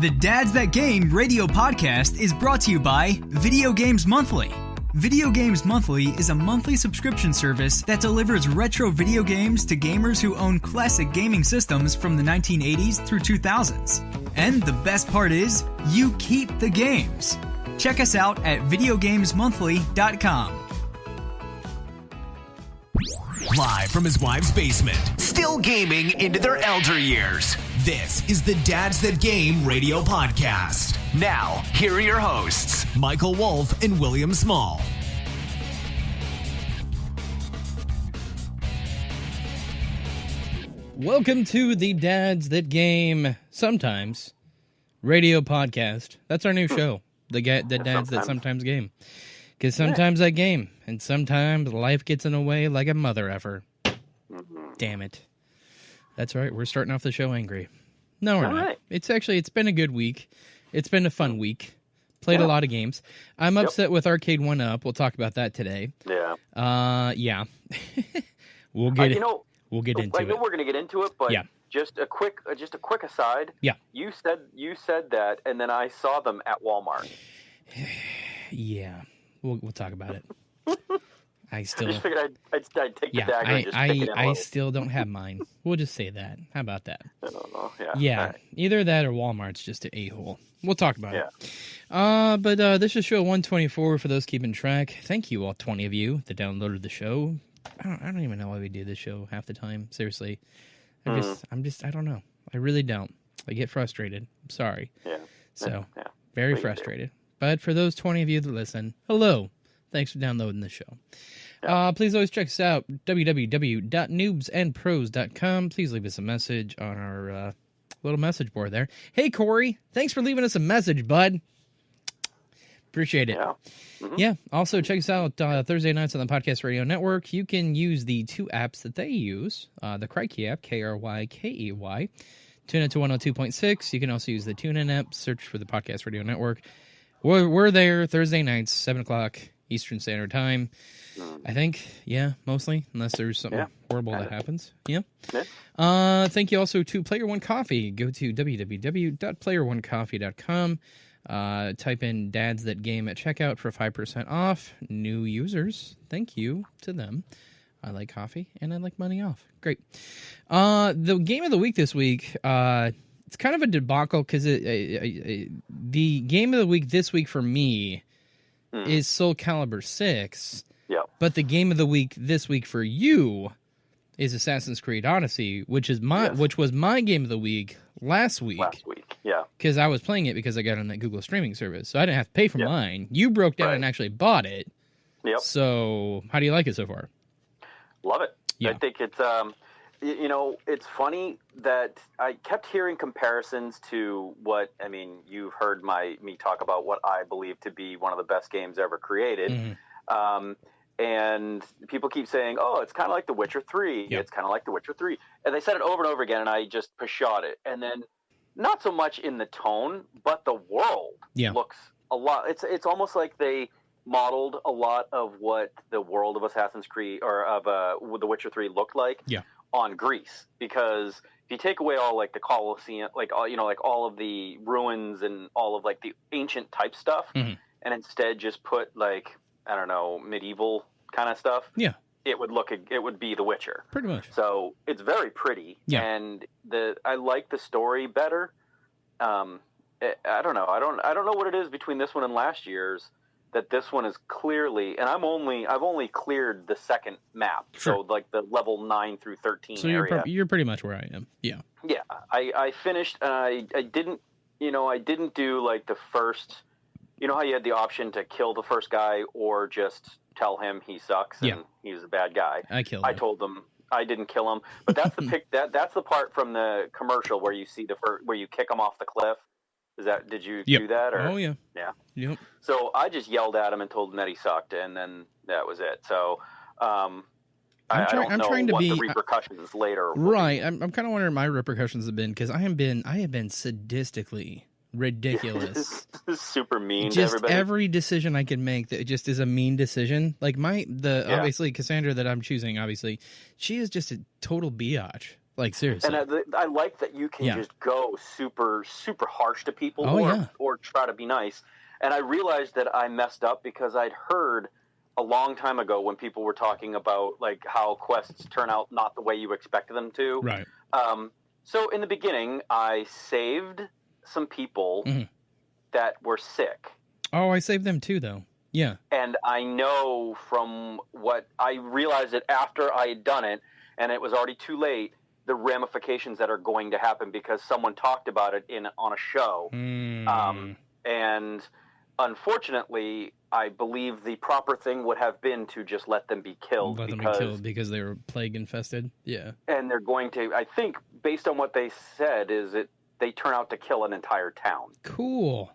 The Dads That Game radio podcast is brought to you by Video Games Monthly. Video Games Monthly is a monthly subscription service that delivers retro video games to gamers who own classic gaming systems from the 1980s through 2000s. And the best part is, you keep the games. Check us out at videogamesmonthly.com. Live from his wife's basement, still gaming into their elder years. This is the Dads That Game radio podcast. Now, here are your hosts, Michael Wolf and William Small. Welcome to the Dads That Game Sometimes radio podcast. That's our new show, the Dads That Sometimes Game. Because sometimes I game, and sometimes life gets in the way like a mother effer. Damn it. That's right, we're starting off the show angry. No, we're not. Right. It's been a good week. It's been a fun week. Played a lot of games. I'm upset with Arcade 1-Up. We'll talk about that today. Yeah. We'll get into it. I know we're going to get into it, but just a quick aside. Yeah. You said that, and then I saw them at Walmart. Yeah. We'll talk about it. I still just figured I'd take the dagger and just stick it in I still don't have mine. We'll just say that. How about that? I don't know. Yeah. Right. Either that or Walmart's just an a-hole. We'll talk about it. But this is show 124 for those keeping track. Thank you, all 20 of you that downloaded the show. I don't even know why we do this show half the time. Seriously. I don't know. I really don't. I get frustrated. I'm sorry. Yeah. So, very frustrated. But for those 20 of you that listen, hello. Thanks for downloading the show. Please always check us out, www.noobsandpros.com. Please leave us a message on our little message board there. Hey, Corey, thanks for leaving us a message, bud. Appreciate it. Yeah. Mm-hmm. Yeah. Also, check us out Thursday nights on the Podcast Radio Network. You can use the two apps that they use, the Crikey app, Krykey. Tune in to 102.6. You can also use the TuneIn app. Search for the Podcast Radio Network. We're there Thursday nights, 7 o'clock Eastern Standard Time. I think, mostly, unless there's something horrible that happens. Yeah. Thank you also to Player One Coffee. Go to www.playeronecoffee.com. Type in Dads That Game at checkout for 5% off. New users, thank you to them. I like coffee, and I like money off. Great. The game of the week this week, it's kind of a debacle because the game of the week this week for me is Soul Calibur 6. Yeah. But the game of the week this week for you is Assassin's Creed Odyssey, which was my game of the week last week. Yeah. Because I was playing it because I got on that Google streaming service, so I didn't have to pay for mine. You broke down and actually bought it. Yep. So how do you like it so far? Love it. Yeah. I think it's it's funny that I kept hearing comparisons to you've heard me talk about what I believe to be one of the best games ever created. Mm-hmm. And people keep saying, oh, it's kind of like The Witcher 3. Yep. It's kind of like The Witcher 3. And they said it over and over again, and I just pshawed it. And then not so much in the tone, but the world looks a lot. It's almost like they modeled a lot of what the world of Assassin's Creed or of The Witcher 3 looked like on Greece. Because if you take away all like the Colosseum, all of the ruins and all of like the ancient type stuff, and instead just put medieval kind of stuff, it would be The Witcher pretty much. So it's very pretty, and I like the story better. I don't know what it is between this one and last year's that this one is clearly, and I've only cleared the second map, so like the level 9 through 13 so area. You're pretty much where I am. I finished, and I didn't do like the first. You know how you had the option to kill the first guy or just tell him he sucks and he's a bad guy. I told him I didn't kill him, but that's the that's the part from the commercial where you see where you kick him off the cliff. Did you do that? Or? Oh yeah. Yeah. Yep. So I just yelled at him and told him that he sucked, and then that was it. So I don't know what the repercussions later. Right. I'm kind of wondering what my repercussions have been because I have been sadistically ridiculous. Super mean just to everybody. Every decision I can make that just is a mean decision. Like obviously Cassandra that I'm choosing, obviously, she is just a total biatch. Like, seriously. And I like that you can just go super, super harsh to people or try to be nice. And I realized that I messed up because I'd heard a long time ago when people were talking about like how quests turn out not the way you expected them to. Right. So in the beginning, I saved some people that were sick. Oh, I saved them too, though. Yeah. And I know from what I realized it after I had done it, and it was already too late, the ramifications that are going to happen because someone talked about it on a show. And unfortunately, I believe the proper thing would have been to just let them be killed. Because they were plague infested. Yeah. And they're going to, I think, based on what they said, they turn out to kill an entire town. Cool.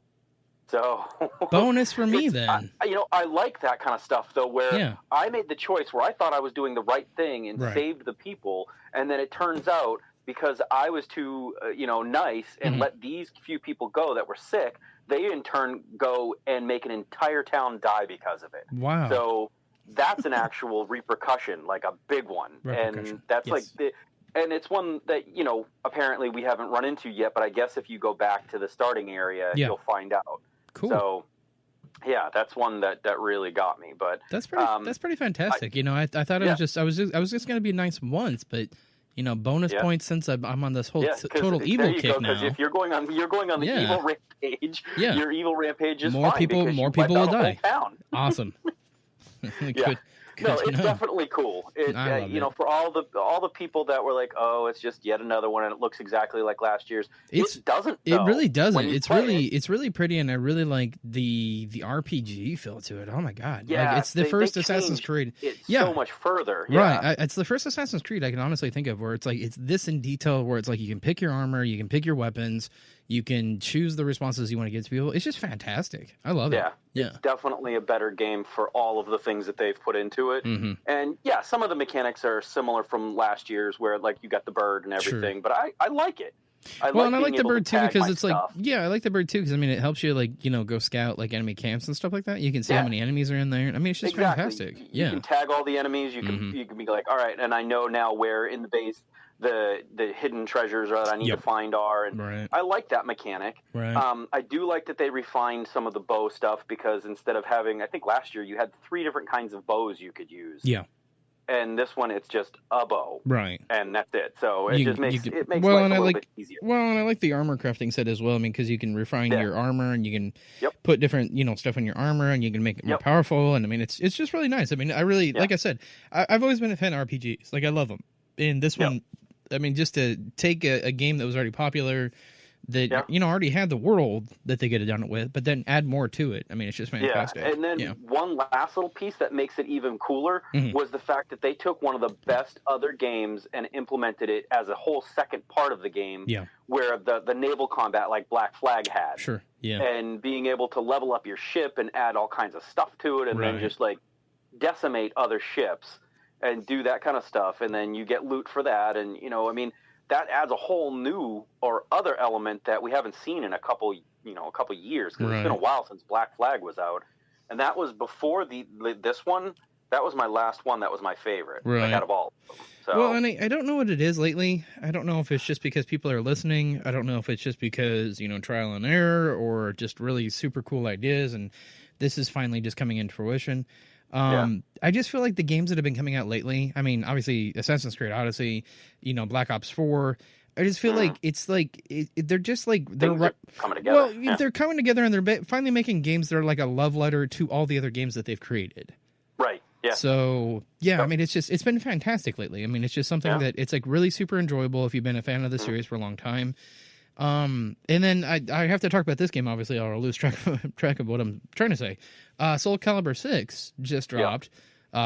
So bonus for me then. I like that kind of stuff though, where I made the choice where I thought I was doing the right thing and saved the people, and then it turns out because I was too nice and let these few people go that were sick, they in turn go and make an entire town die because of it. Wow. So that's an actual repercussion, like a big one, and that's and it's one that, apparently we haven't run into yet, but I guess if you go back to the starting area, you'll find out. Cool. So, yeah, that's one that really got me. But that's pretty fantastic. I thought it was just I was just going to be nice once, but bonus points since I'm on this whole total evil kick now. Because if you're going on the evil rampage, your evil rampage is more fine people will die. Awesome. No, it's definitely cool. For all the people that were like, "Oh, it's just yet another one, and it looks exactly like last year's." It doesn't. It really doesn't. It's really pretty, and I really like the RPG feel to it. Oh my god! Yeah, like, it's the first Assassin's Creed. It's so much further. Right. It's the first Assassin's Creed I can honestly think of where it's like it's this in detail, where it's like you can pick your armor, you can pick your weapons. You can choose the responses you want to give to people. It's just fantastic. I love it. Yeah. It's definitely a better game for all of the things that they've put into it. Mm-hmm. And some of the mechanics are similar from last year's where like you got the bird and everything, but I like it. I like the bird too because it's stuff. I like the bird too because it helps you go scout like enemy camps and stuff like that. You can see how many enemies are in there. It's just fantastic. You can tag all the enemies. You can be like, all right, and I know now where in the base the hidden treasures that I need to find are, and I like that mechanic. Right. I do like that they refined some of the bow stuff because instead of having, I think last year you had 3 different kinds of bows you could use. Yeah. And this one, it's just a bow. Right. And that's it. So it makes life a little bit easier. Well, and I like the armor crafting set as well. Because you can refine your armor and you can put different, stuff on your armor and you can make it more powerful. And it's just really nice. I really, like I said, I've always been a fan of RPGs. Like I love them. And this one, just to take a game that was already popular, that already had the world that they could have done it with, but then add more to it. It's just fantastic. Yeah, and then one last little piece that makes it even cooler was the fact that they took one of the best other games and implemented it as a whole second part of the game. Yeah. Where the naval combat like Black Flag had. Sure. Yeah. And being able to level up your ship and add all kinds of stuff to it, and then just like decimate other ships and do that kind of stuff, and then you get loot for that, and that adds a whole new or other element that we haven't seen in a couple years because it's been a while since Black Flag was out, and that was before this one. That was my last one. That was my favorite out of all of them. So, well, and I don't know what it is lately. I don't know if it's just because people are listening. I don't know if it's just because trial and error or just really super cool ideas, and this is finally just coming into fruition. I just feel like the games that have been coming out lately, obviously Assassin's Creed Odyssey, Black Ops 4, I just feel like it's like they're just like they're coming together. Well, they're coming together and they're finally making games that are like a love letter to all the other games that they've created. Right. Yeah. So it's been fantastic lately. It's just something that it's like really super enjoyable if you've been a fan of the series for a long time. And then I have to talk about this game, obviously, or I'll lose track of what I'm trying to say. Soul Calibur 6 just dropped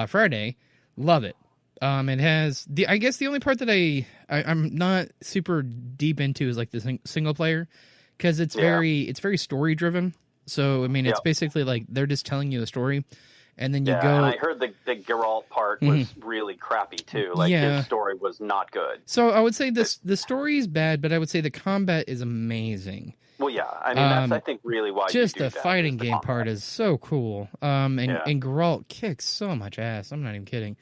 Friday. Love it. It has I guess the only part that I'm not super deep into is like the single player because it's very story driven. So it's basically like they're just telling you the story. And then you go. And I heard the Geralt part was really crappy too. Like his story was not good. So I would say the story is bad, but I would say the combat is amazing. Well, yeah, that's I think really why. Just you do the fighting game part is so cool. And Geralt kicks so much ass. I'm not even kidding.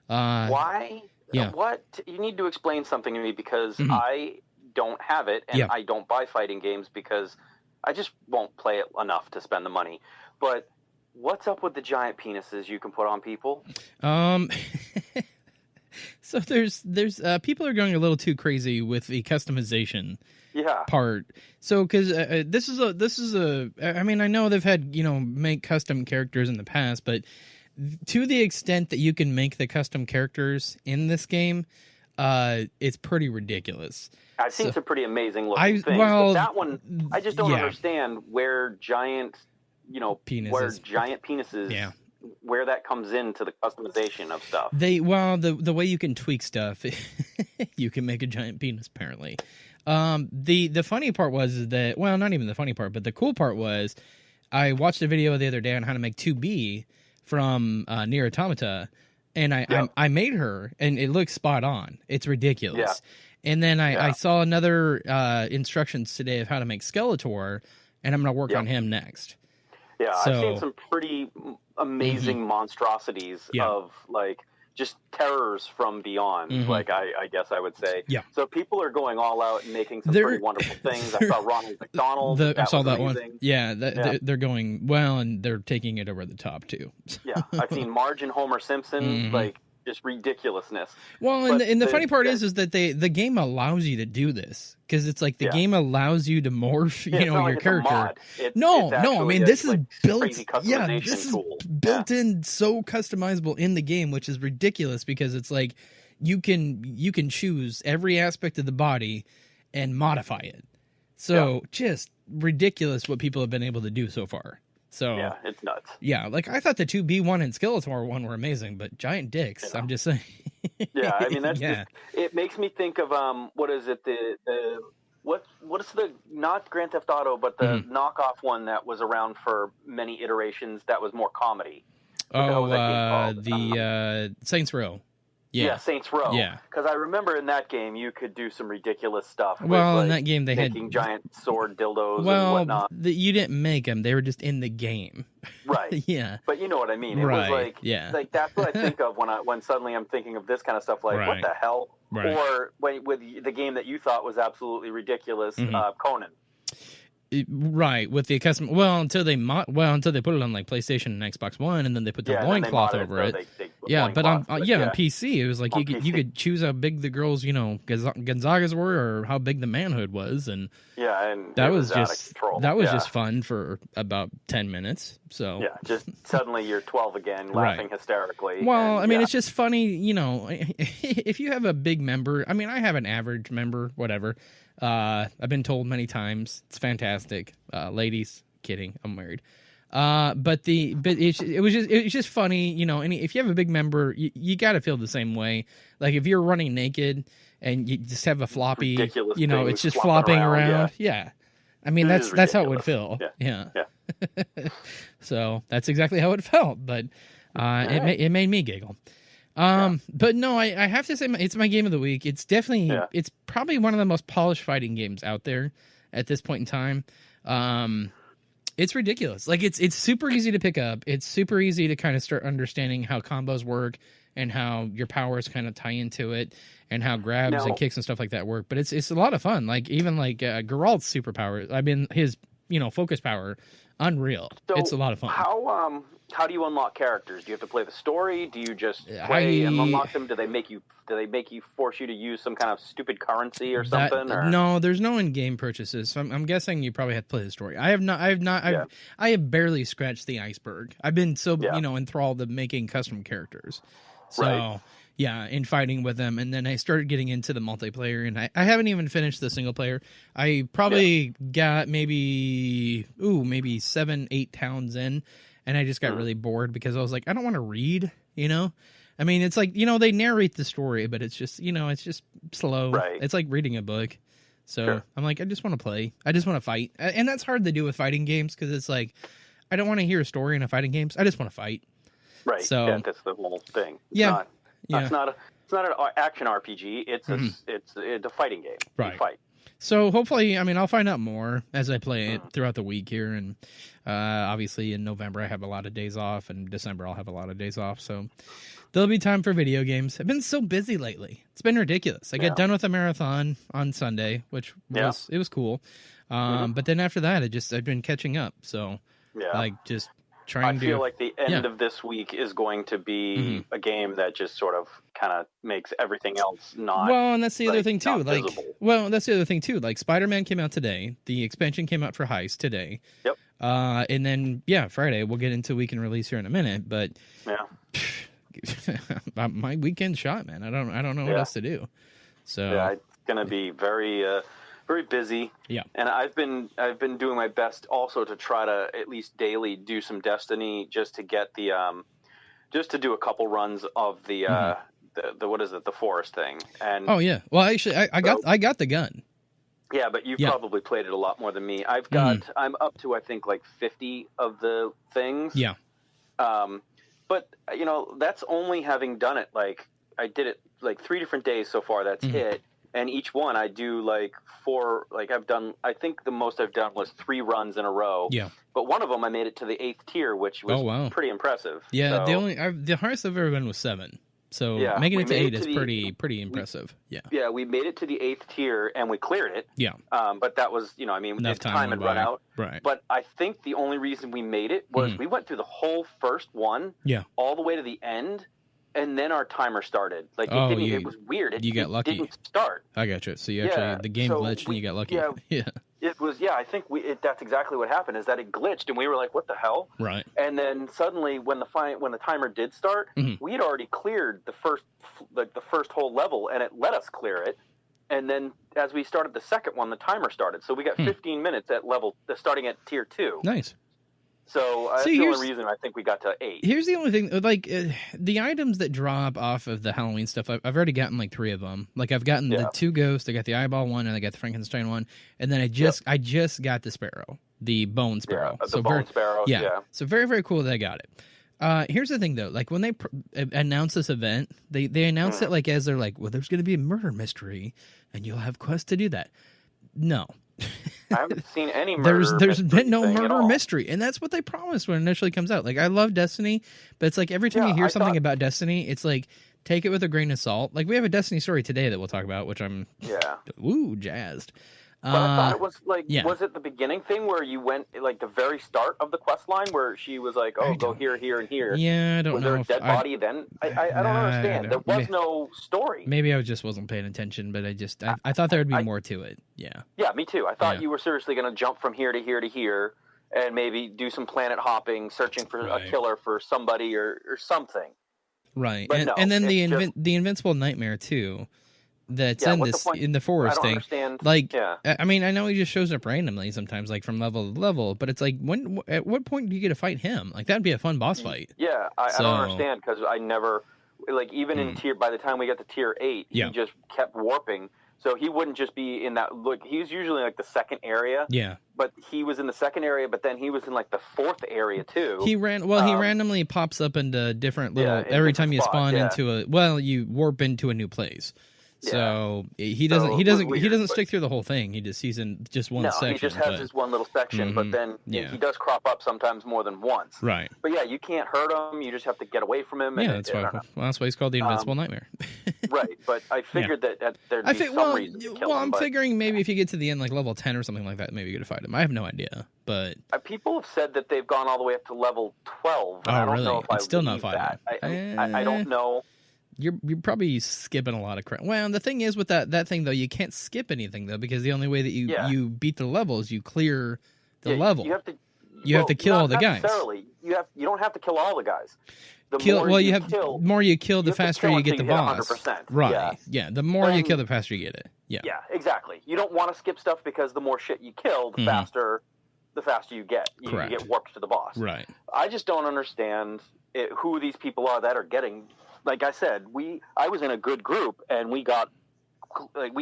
Why Yeah. What? You need to explain something to me because I don't have it, and I don't buy fighting games because I just won't play it enough to spend the money. But what's up with the giant penises you can put on people? So there's people are going a little too crazy with the customization part. So because this is a I mean, I know they've had make custom characters in the past, but to the extent that you can make the custom characters in this game, it's pretty ridiculous. I've seen some pretty amazing looking things, but that one I just don't understand where giant penises. Where giant penises where that comes into the customization of stuff. The way you can tweak stuff, you can make a giant penis apparently. The funny part was that, well, not even the funny part, but the cool part was I watched a video the other day on how to make 2B from Nier Automata, and I made her, and it looks spot on. It's ridiculous. Yeah. And then I saw another instructions today of how to make Skeletor, and I'm going to work on him next. Yeah, I've seen some pretty amazing monstrosities of like just terrors from beyond, like I guess I would say. Yeah. So people are going all out and making some pretty wonderful things. I saw Ronald McDonald. I saw that one. Yeah, they're going well, and they're taking it over the top too. Yeah, I've seen Marge and Homer Simpson, like just ridiculousness. Well, and the funny part is that the game allows you to do this because it's like the game allows you to morph, your character. No, I mean this is built. Yeah, this is built in so customizable in the game, which is ridiculous because it's like you can choose every aspect of the body and modify it. So just ridiculous what people have been able to do so far. So yeah, it's nuts. Yeah, like I thought the 2B one and Skeletor one were amazing, but giant dicks. I'm just saying. Yeah, I mean that's just, it makes me think of what is it what is the not Grand Theft Auto but the knockoff one that was around for many iterations that was more comedy. The Saints Row. Yeah, Saints Row. Yeah, because I remember in that game you could do some ridiculous stuff. Well, with, in that game they had giant sword dildos and whatnot. You didn't make them; they were just in the game. Right. Yeah. But you know what I mean. It was like like that's what I think of when suddenly I'm thinking of this kind of stuff. Like what the hell? Right. Or with the game that you thought was absolutely ridiculous, Conan. Right, with the custom. Well, until they put it on like PlayStation and Xbox One, and then they put the loincloth over it. But on PC, it was like you could choose how big the girls, Gonzagas were, or how big the manhood was, and that was just fun for about 10 minutes. So just suddenly you're 12 again, laughing hysterically. Well, I mean, it's just funny, if you have a big member. I mean, I have an average member, whatever. I've been told many times it's fantastic. Ladies, kidding, I'm married. But it was just funny, and if you have a big member, you got to feel the same way. Like if you're running naked and you just have a floppy, it's just flopping around. Yeah. I mean, that's how it would feel. Yeah. So that's exactly how it felt, but it made me giggle. But no, I have to say it's my game of the week. It's definitely, it's probably one of the most polished fighting games out there at this point in time. It's ridiculous. Like it's super easy to pick up. It's super easy to kind of start understanding how combos work and how your powers kind of tie into it and how grabs and kicks and stuff like that work. But it's a lot of fun. Like even like Geralt's superpower, I mean his, focus power, unreal. So it's a lot of fun. How do you unlock characters? Do you have to play the story? Do you just play and unlock them? Do they make you force you to use some kind of stupid currency or something? No, there's no in-game purchases. So I'm guessing you probably have to play the story. I have barely scratched the iceberg. I've been so enthralled of making custom characters. So in fighting with them, and then I started getting into the multiplayer, and I haven't even finished the single player. I probably got maybe 7-8 towns in. And I just got really bored because I was like, I don't want to read, I mean, it's like, they narrate the story, but it's just, it's just slow. Right. It's like reading a book. So I'm like, I just want to play. I just want to fight. And that's hard to do with fighting games because it's like, I don't want to hear a story in a fighting games. I just want to fight. Right. So that's the whole thing. It's not an action RPG. It's a fighting game. Right. You fight. So hopefully, I mean, I'll find out more as I play it throughout the week here, and obviously in November I have a lot of days off, and December I'll have a lot of days off, so there'll be time for video games. I've been so busy lately; it's been ridiculous. I got done with a marathon on Sunday, which was cool, but then after that, I've been catching up. So just trying to. I feel like the end of this week is going to be a game that just sort of kind of makes everything else not. Well, and that's the other thing too. Visible. Like Spider-Man came out today. The expansion came out for Heist today. Yep. And then Friday we'll get into weekend release here in a minute. But my weekend shot, man. I don't know what else to do. So it's gonna be very very busy. Yeah. And I've been doing my best also to try to at least daily do some Destiny just to get the just to do a couple runs of the what is it, the forest thing. And well, actually I got the gun. Yeah, but you've probably played it a lot more than me. I'm up to I think like 50 of the things. Yeah. But that's only having done it like I did it like 3 different days so far. That's it. And each one I do like 4, like I think the most I've done was 3 runs in a row. Yeah. But one of them I made it to the 8th tier, which was pretty impressive. Yeah, the highest I've ever been was 7. So making it to 8 is pretty impressive. Yeah, we made it to the 8th tier and we cleared it. Yeah. But that was, enough time had run out. Right. But I think the only reason we made it was we went through the whole first one all the way to the end. And then our timer started. Like it was weird. You got lucky. It didn't start. I got you. So you actually the game glitched and you got lucky. Yeah. It was. Yeah, I think that's exactly what happened. Is that it glitched and we were like, "What the hell?" Right. And then suddenly, when the timer did start, we had already cleared the first whole level, and it let us clear it. And then as we started the second one, the timer started. So we got 15 minutes at starting at tier 2. Nice. So that's the only reason I think we got to 8. Here's the only thing, like the items that drop off of the Halloween stuff. I've already gotten like 3 of them. Like I've gotten the 2 ghosts, I got the eyeball one, and I got the Frankenstein one, and then I just got the sparrow, the bone sparrow. The bone sparrow. Yeah. So very, very cool that I got it. Here's the thing though, like when they announce this event, they announce it like as they're like, well, there's going to be a murder mystery, and you'll have quests to do that. No. I haven't seen any murder. There's been no murder mystery, and that's what they promised when it initially comes out. Like I love Destiny, but it's like every time you hear something about Destiny, it's like take it with a grain of salt. Like we have a Destiny story today that we'll talk about, which I'm jazzed. But I thought it was like, was it the beginning thing where you went like the very start of the quest line where she was like, "Oh, go here, here, and here"? Yeah, I don't know. Was there a dead body then? I don't understand. There was no story. Maybe I just wasn't paying attention, but I thought there would be more to it. Yeah. Yeah, me too. I thought you were seriously going to jump from here to here to here, and maybe do some planet hopping, searching for a killer for somebody or something. Right, but and then the Invincible Nightmare too. That's in the forest thing. Understand. Like, I mean, I know he just shows up randomly sometimes, like from level to level. But it's like, at what point do you get to fight him? Like, that'd be a fun boss fight. Yeah, I don't understand because I never, like, even in tier. By the time we got to tier 8, he just kept warping. So he wouldn't just be in that. Look, he was usually like the second area. Yeah. But he was in the second area, but then he was in like the 4th area too. He randomly pops up into different little. Every time you spawn into you warp into a new place. So he doesn't stick through the whole thing. He's in just one section. He just has his one little section, but then he does crop up sometimes more than once. Right. But yeah, you can't hurt him. You just have to get away from him. Yeah, that's why he's called the Invincible Nightmare. Right, but I figured that there'd be some reason to kill him. I'm figuring maybe if you get to the end, like level 10 or something like that, maybe you could fight him. I have no idea, but people have said that they've gone all the way up to level 12. Oh, I don't really? know if it's still not fighting. I don't know. You're probably skipping a lot of crap. Well, the thing is with that thing though, you can't skip anything though, because the only way that you beat the level is you clear the level. You have to kill all the guys. Necessarily. You don't have to kill all the guys. The more you kill, the faster you get the boss. 100%. Right. Yeah. The more you kill, the faster you get it. Yeah. Yeah. Exactly. You don't want to skip stuff because the more shit you kill, the faster you get. You get warped to the boss. Right. I just don't understand who these people are that are getting. Like I said, I was in a good group and we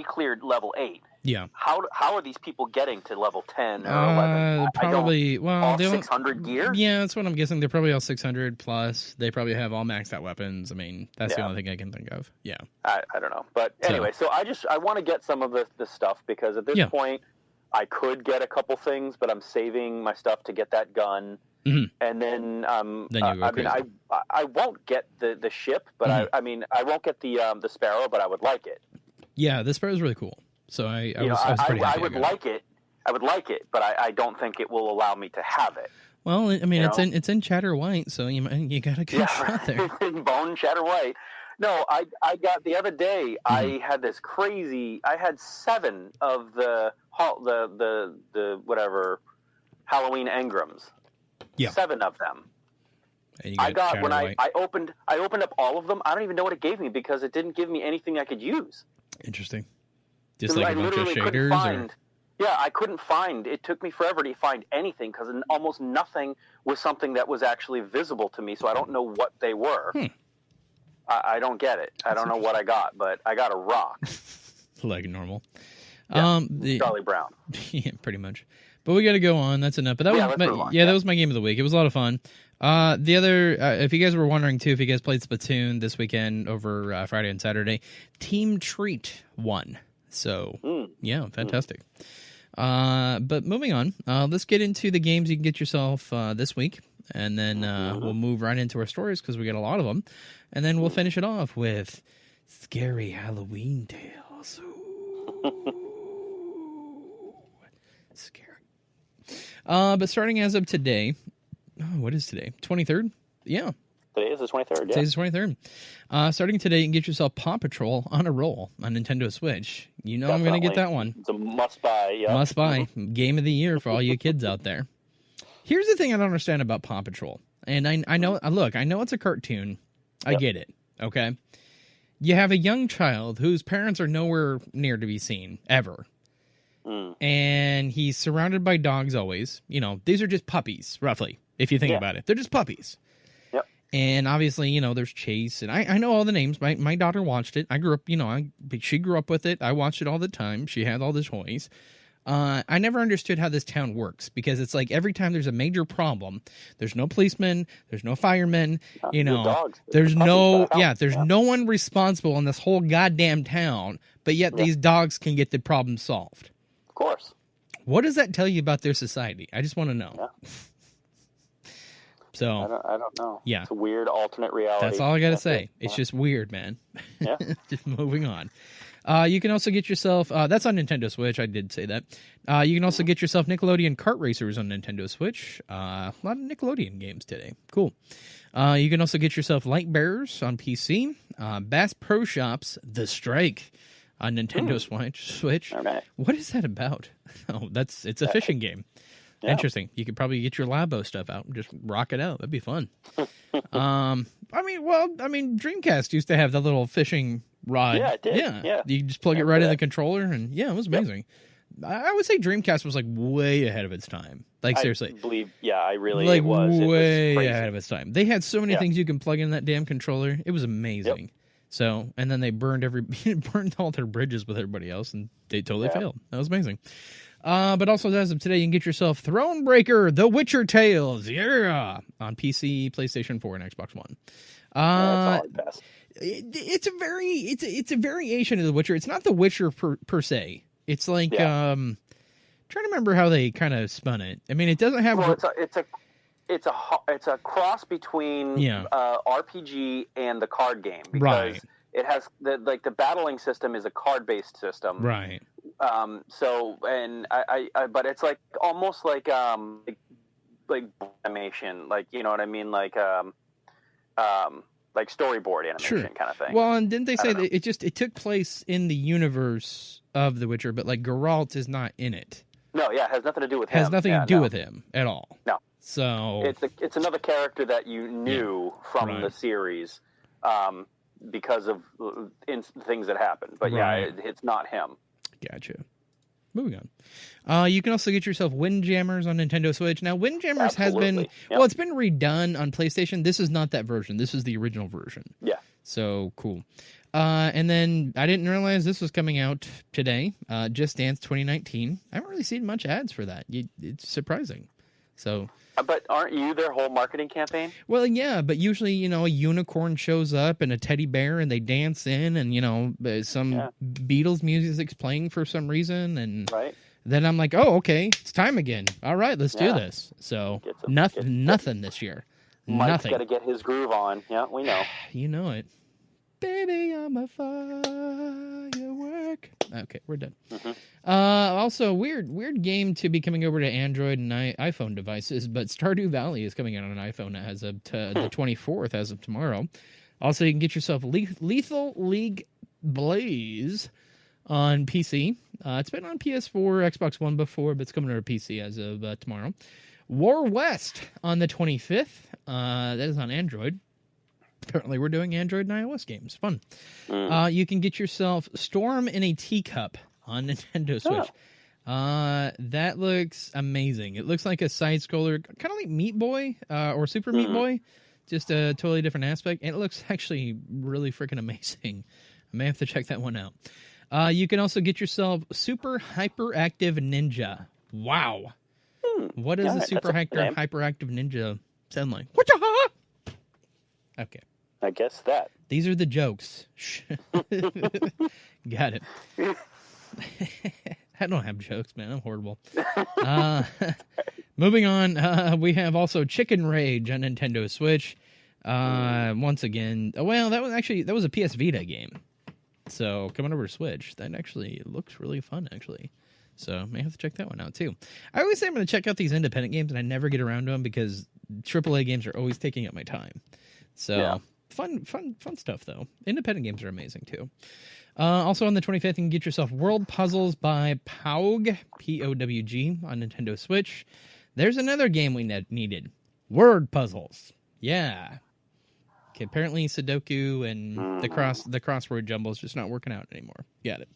cleared level 8. Yeah. How are these people getting to level 10 or 11? Probably. Well, all they 600 gear. Yeah, that's what I'm guessing. They're probably all 600 plus. They probably have all maxed out weapons. I mean, that's the only thing I can think of. Yeah. I don't know, but anyway, so I want to get some of this stuff because at this point I could get a couple things, but I'm saving my stuff to get that gun. Mm-hmm. And then I won't get the ship, but I mean I won't get the Sparrow, but I would like it. Yeah, the Sparrow's really cool. So I was pretty happy. I would like it. I would like it, but I don't think it will allow me to have it. Well, I mean, it's in Chatter White, so you got a good shot there. Bone Chatter White. No, I got the other day. I had this crazy. I had 7 of the whatever Halloween engrams. Yeah, 7 of them. I got when I opened up all of them. I don't even know what it gave me because it didn't give me anything I could use. Interesting. Just like a bunch of shaders. Yeah, I couldn't find. It took me forever to find anything because almost nothing was something that was actually visible to me. So I don't know what they were. I don't get it. I don't know what I got, but I got a rock. Like normal. Yeah, Charlie Brown. Yeah, pretty much. But we got to go on. That's enough. But that was my game of the week. It was a lot of fun. The other, if you guys were wondering too, if you guys played Splatoon this weekend over Friday and Saturday, Team Treat won. So yeah, fantastic. But moving on, let's get into the games you can get yourself this week, and then we'll move right into our stories because we got a lot of them, and then we'll finish it off with scary Halloween tales. Scary. But starting as of today, what is today? 23rd? Yeah. Today is the 23rd, yeah. Today's the 23rd. Starting today, you can get yourself Paw Patrol on a roll on Nintendo Switch. You know I'm going to get that one. It's a must-buy, yeah. Must-buy. Game of the year for all you kids out there. Here's the thing I don't understand about Paw Patrol. And I know, look, I know it's a cartoon. I get it, okay? You have a young child whose parents are nowhere near to be seen, ever. And he's surrounded by dogs always. You know, these are just puppies, roughly, if you think about it. They're just puppies. Yep. And obviously, you know, there's Chase, and I know all the names. My daughter watched it. I grew up, you know, she grew up with it. I watched it all the time. She had all the toys. I never understood how this town works because it's like every time there's a major problem, there's no policemen, there's no firemen, you know, there's no one responsible in this whole goddamn town, but yet these dogs can get the problem solved. Of course. What does that tell you about their society? I just want to know. Yeah. So I don't know. Yeah, it's a weird alternate reality. That's all I gotta say. It's just weird, man. Yeah. Just moving on. You can also get yourself. That's on Nintendo Switch. I did say that. You can also get yourself Nickelodeon Kart Racers on Nintendo Switch. A lot of Nickelodeon games today. Cool. You can also get yourself Light Bearers on PC. Bass Pro Shops The Strike on Nintendo Switch. Okay. What is that about? Oh, it's a fishing game. Yeah. Interesting. You could probably get your Labo stuff out and just rock it out. That'd be fun. I mean, Dreamcast used to have the little fishing rod. Yeah, it did. Yeah. You just plug it right in the controller, and it was amazing. Yep. I would say Dreamcast was like way ahead of its time. Like seriously, I believe. Yeah, I really like it was. Way it was ahead of its time. They had so many things you can plug in that damn controller. It was amazing. Yep. So, and then they burned all their bridges with everybody else, and they totally failed. That was amazing. But also, as of today, you can get yourself Thronebreaker: The Witcher Tales, on PC, PlayStation 4, and Xbox One. It's a variation of The Witcher. It's not The Witcher per se. It's like trying to remember how they kind of spun it. I mean, it doesn't have. Well, it's a cross between RPG and the card game because it has the battling system is a card based system, right? So and but it's like almost like animation, like you know what I mean, like storyboard animation kind of thing. Well, and didn't they say that it took place in the universe of The Witcher, but like Geralt is not in it? No, it has nothing to do with him. Has nothing to do with him at all. No. So it's another character that you knew from the series because of things that happened. But it's not him. Gotcha. Moving on. You can also get yourself Windjammers on Nintendo Switch. Now, Windjammers has been it's been redone on PlayStation. This is not that version. This is the original version. Yeah. So cool. And then I didn't realize this was coming out today. Just Dance 2019. I haven't really seen much ads for that. It's surprising. So, but aren't you their whole marketing campaign? Well, yeah, but usually, a unicorn shows up and a teddy bear and they dance in and, some Beatles music's playing for some reason. And then I'm like, oh, okay, it's time again. All right, let's do this. So nothing this year. Mike's got to get his groove on. Yeah, we know. You know it. Baby, I'm a firework. Okay, we're done. Also, weird game to be coming over to Android and iPhone devices, but Stardew Valley is coming out on iPhone as of the 24th, as of tomorrow. Also, you can get yourself Lethal League Blaze on PC. It's been on PS4, Xbox One before, but it's coming to PC as of tomorrow. War West on the 25th. That is on Android. Apparently, we're doing Android and iOS games. Fun. You can get yourself Storm in a Teacup on Nintendo Switch. That looks amazing. It looks like a side-scroller, kind of like Meat Boy or Super Meat Boy, just a totally different aspect. And it looks actually really freaking amazing. I may have to check that one out. You can also get yourself Super Hyperactive Ninja. Wow. What does a Super Hyperactive Ninja sound like? Okay. I guess that. These are the jokes. Got it. I don't have jokes, man. I'm horrible. Moving on, we have also Chicken Rage on Nintendo Switch. Once again, well, that was a PS Vita game. So coming over to Switch, that actually looks really fun, actually. So may have to check that one out too. I always say I'm going to check out these independent games, and I never get around to them because AAA games are always taking up my time. So fun stuff though. Independent games are amazing too. Also on the 25th, you can get yourself World Puzzles by POWG, P-O-W-G, on Nintendo Switch. There's another game we needed. Word puzzles. Yeah. Okay, apparently Sudoku and the crossword jumble is just not working out anymore. Got it.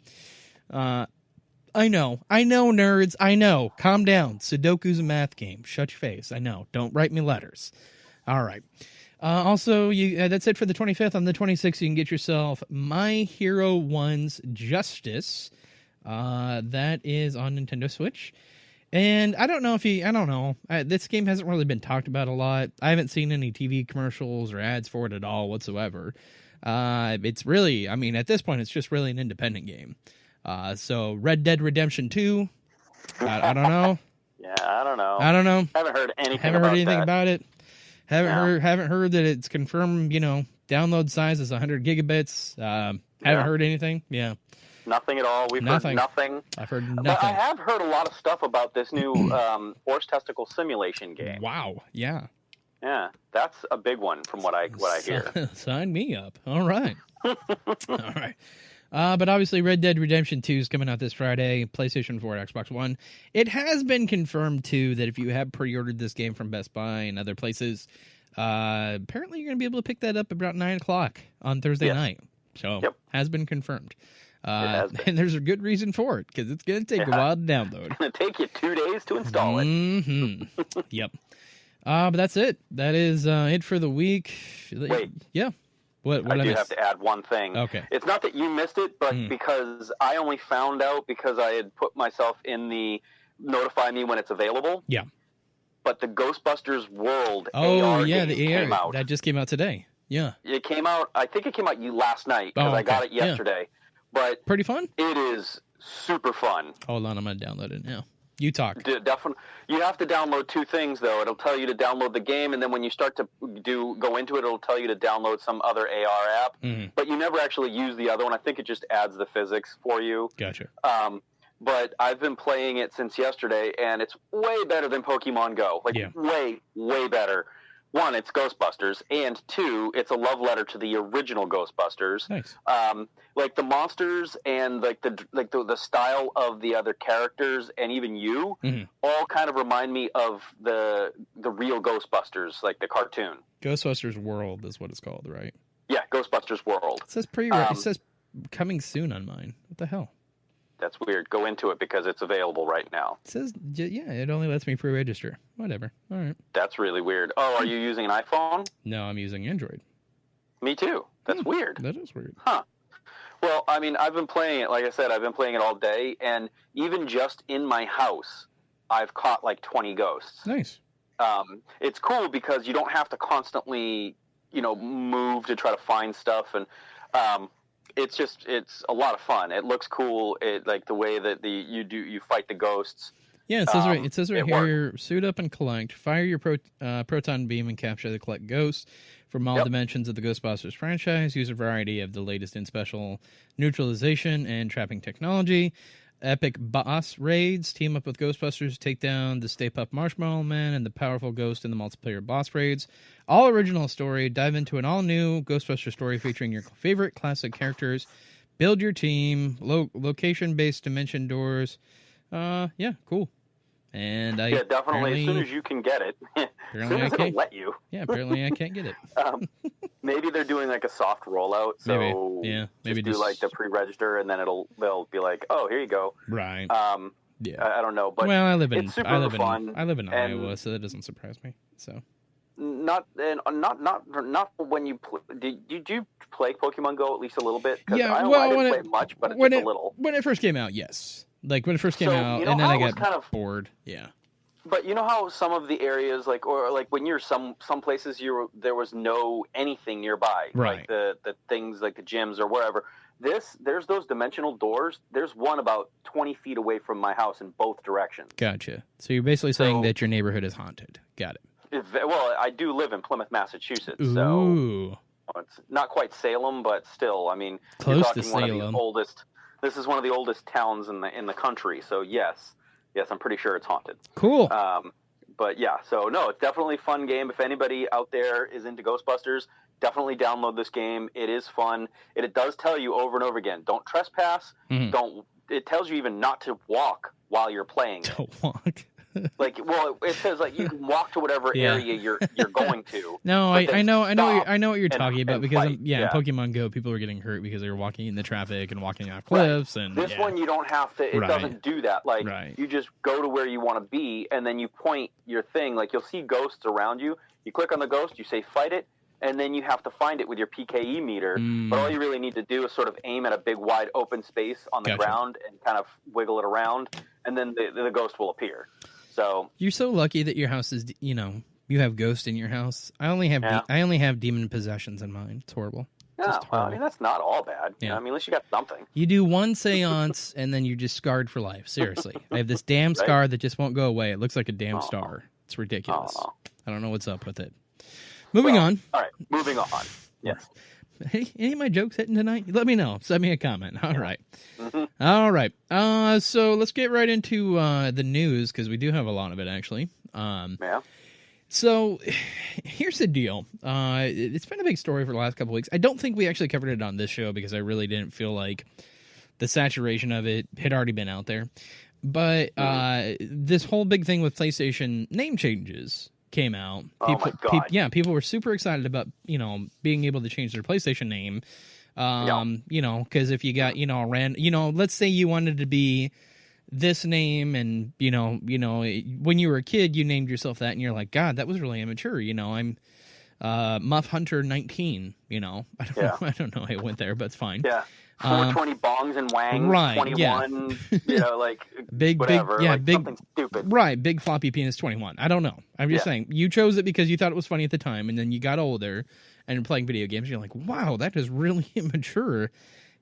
I know, nerds. I know. Calm down. Sudoku's a math game. Shut your face. I know. Don't write me letters. All right. Also, that's it for the 25th. On the 26th, you can get yourself My Hero 1's Justice. That is on Nintendo Switch. And I don't know. This game hasn't really been talked about a lot. I haven't seen any TV commercials or ads for it at all whatsoever. It's really, at this point, it's just really an independent game. So Red Dead Redemption 2, I don't know. Yeah, I don't know. Haven't heard anything about it. Haven't heard that it's confirmed, download size is 100 gigabits. Haven't heard anything. Yeah. Nothing at all. We've heard nothing. I've heard nothing. But I have heard a lot of stuff about this new horse testicle simulation game. Wow. Yeah. Yeah, that's a big one from what I hear. Sign me up. All right. All right. But obviously Red Dead Redemption 2 is coming out this Friday, PlayStation 4, Xbox One. It has been confirmed, too, that if you have pre-ordered this game from Best Buy and other places, apparently you're going to be able to pick that up about 9 o'clock on Thursday night. So, has been confirmed. And there's a good reason for it, because it's going to take a while to download. It's going to take you 2 days to install it. Mm-hmm. Yep. But that's it. That is it for the week. Wait. Yeah. What I do have to add one thing. Okay. It's not that you missed it, but because I only found out because I had put myself in the notify me when it's available. Yeah. But the Ghostbusters World AR game came out. That just came out today. Yeah. It came out, I think it came out last night because I got it yesterday. Yeah. But pretty fun? It is super fun. Hold on, I'm going to download it now. You talk. Definitely. You have to download 2 things, though. It'll tell you to download the game, and then when you start to go into it, it'll tell you to download some other AR app. But you never actually use the other one. I think it just adds the physics for you. Gotcha. But I've been playing it since yesterday, and it's way better than Pokemon Go. Way, way better. 1, it's Ghostbusters, and 2, it's a love letter to the original Ghostbusters. Nice. Like the monsters and the style of the other characters, and even you, all kind of remind me of the real Ghostbusters, like the cartoon. Ghostbusters World is what it's called, right? Yeah, Ghostbusters World. It says it says coming soon on mine. What the hell? That's weird. Go into it because it's available right now. It says, it only lets me pre-register. Whatever. All right. That's really weird. Oh, are you using an iPhone? No, I'm using Android. Me too. That's weird. That is weird. Huh. Well, I mean, I've been playing it. Like I said, I've been playing it all day, and even just in my house, I've caught like 20 ghosts. Nice. It's cool because you don't have to constantly, move to try to find stuff, and it's a lot of fun. It looks cool. It like the way that you fight the ghosts. Yeah, it says right here, suit up and collect, fire your proton beam and capture the collect ghosts from all dimensions of the Ghostbusters franchise, use a variety of the latest in special neutralization and trapping technology, epic boss raids, team up with Ghostbusters, take down the Stay Puft Marshmallow Man and the powerful ghost in the multiplayer boss raids, all original story, dive into an all-new Ghostbuster story featuring your favorite classic characters, build your team, location-based dimension doors, yeah, cool. And definitely. As soon as you can get it, as soon as it'll let you. Yeah, apparently I can't get it. Maybe they're doing like a soft rollout. So maybe just do like the pre-register, and then they'll be like, oh, here you go. Right. Yeah. I don't know, but I live in Iowa, so that doesn't surprise me. So. Not when you did you play Pokemon Go at least a little bit? Yeah, I didn't play much, but just a little. When it first came out, yes. Like when it first came out, and then I got kind of bored. Yeah. But you know how some of the areas, like when you're some places, there was no anything nearby, right? Like the things like the gyms or wherever. There's those dimensional doors. There's one about 20 feet away from my house in both directions. Gotcha. So you're basically saying that your neighborhood is haunted. Got it. Well, I do live in Plymouth, Massachusetts, Ooh. So it's not quite Salem, but still, I mean, close to Salem. One of the oldest. This is one of the oldest towns in the country, so yes, I'm pretty sure it's haunted. Cool. But yeah, so no, it's definitely a fun game. If anybody out there is into Ghostbusters, definitely download this game. It is fun. It does tell you over and over again, don't trespass. Mm-hmm. It tells you even not to walk while you're playing. Don't walk. It says like you can walk to whatever area you're going to. No, I know what you're talking about because in Pokemon Go, people are getting hurt because they were walking in the traffic and walking off cliffs. Right. And this one you don't have to. It doesn't do that. Like you just go to where you want to be, and then you point your thing. Like you'll see ghosts around you. You click on the ghost, you say fight it, and then you have to find it with your PKE meter. But all you really need to do is sort of aim at a big wide open space on the ground and kind of wiggle it around, and then the ghost will appear. So you're so lucky that your house is, you have ghosts in your house. I only have demon possessions in mine. It's horrible. Yeah, well, I mean that's not all bad. Yeah. I mean, at least you got something. You do one seance and then you're just scarred for life. Seriously, I have this damn scar that just won't go away. It looks like a damn star. It's ridiculous. I don't know what's up with it. Moving on. All right, moving on. Yes. Hey, any of my jokes hitting tonight? Let me know. Send me a comment. All right. Mm-hmm. All right. So let's get right into the news because we do have a lot of it, actually. Yeah. So here's the deal. It's been a big story for the last couple of weeks. I don't think we actually covered it on this show because I really didn't feel like the saturation of it had already been out there. But this whole big thing with PlayStation name changes came out. People were super excited about, being able to change their PlayStation name. Because if you got, let's say you wanted to be this name and, when you were a kid, you named yourself that and you're like, God, that was really immature. I'm Muff Hunter 19, I don't know how it went there, but it's fine. Yeah. 420 bongs and wangs, right, 21, big, whatever, big, something stupid. Right, big floppy penis 21. I don't know. I'm just saying, you chose it because you thought it was funny at the time, and then you got older and you're playing video games, and you're like, wow, that is really immature.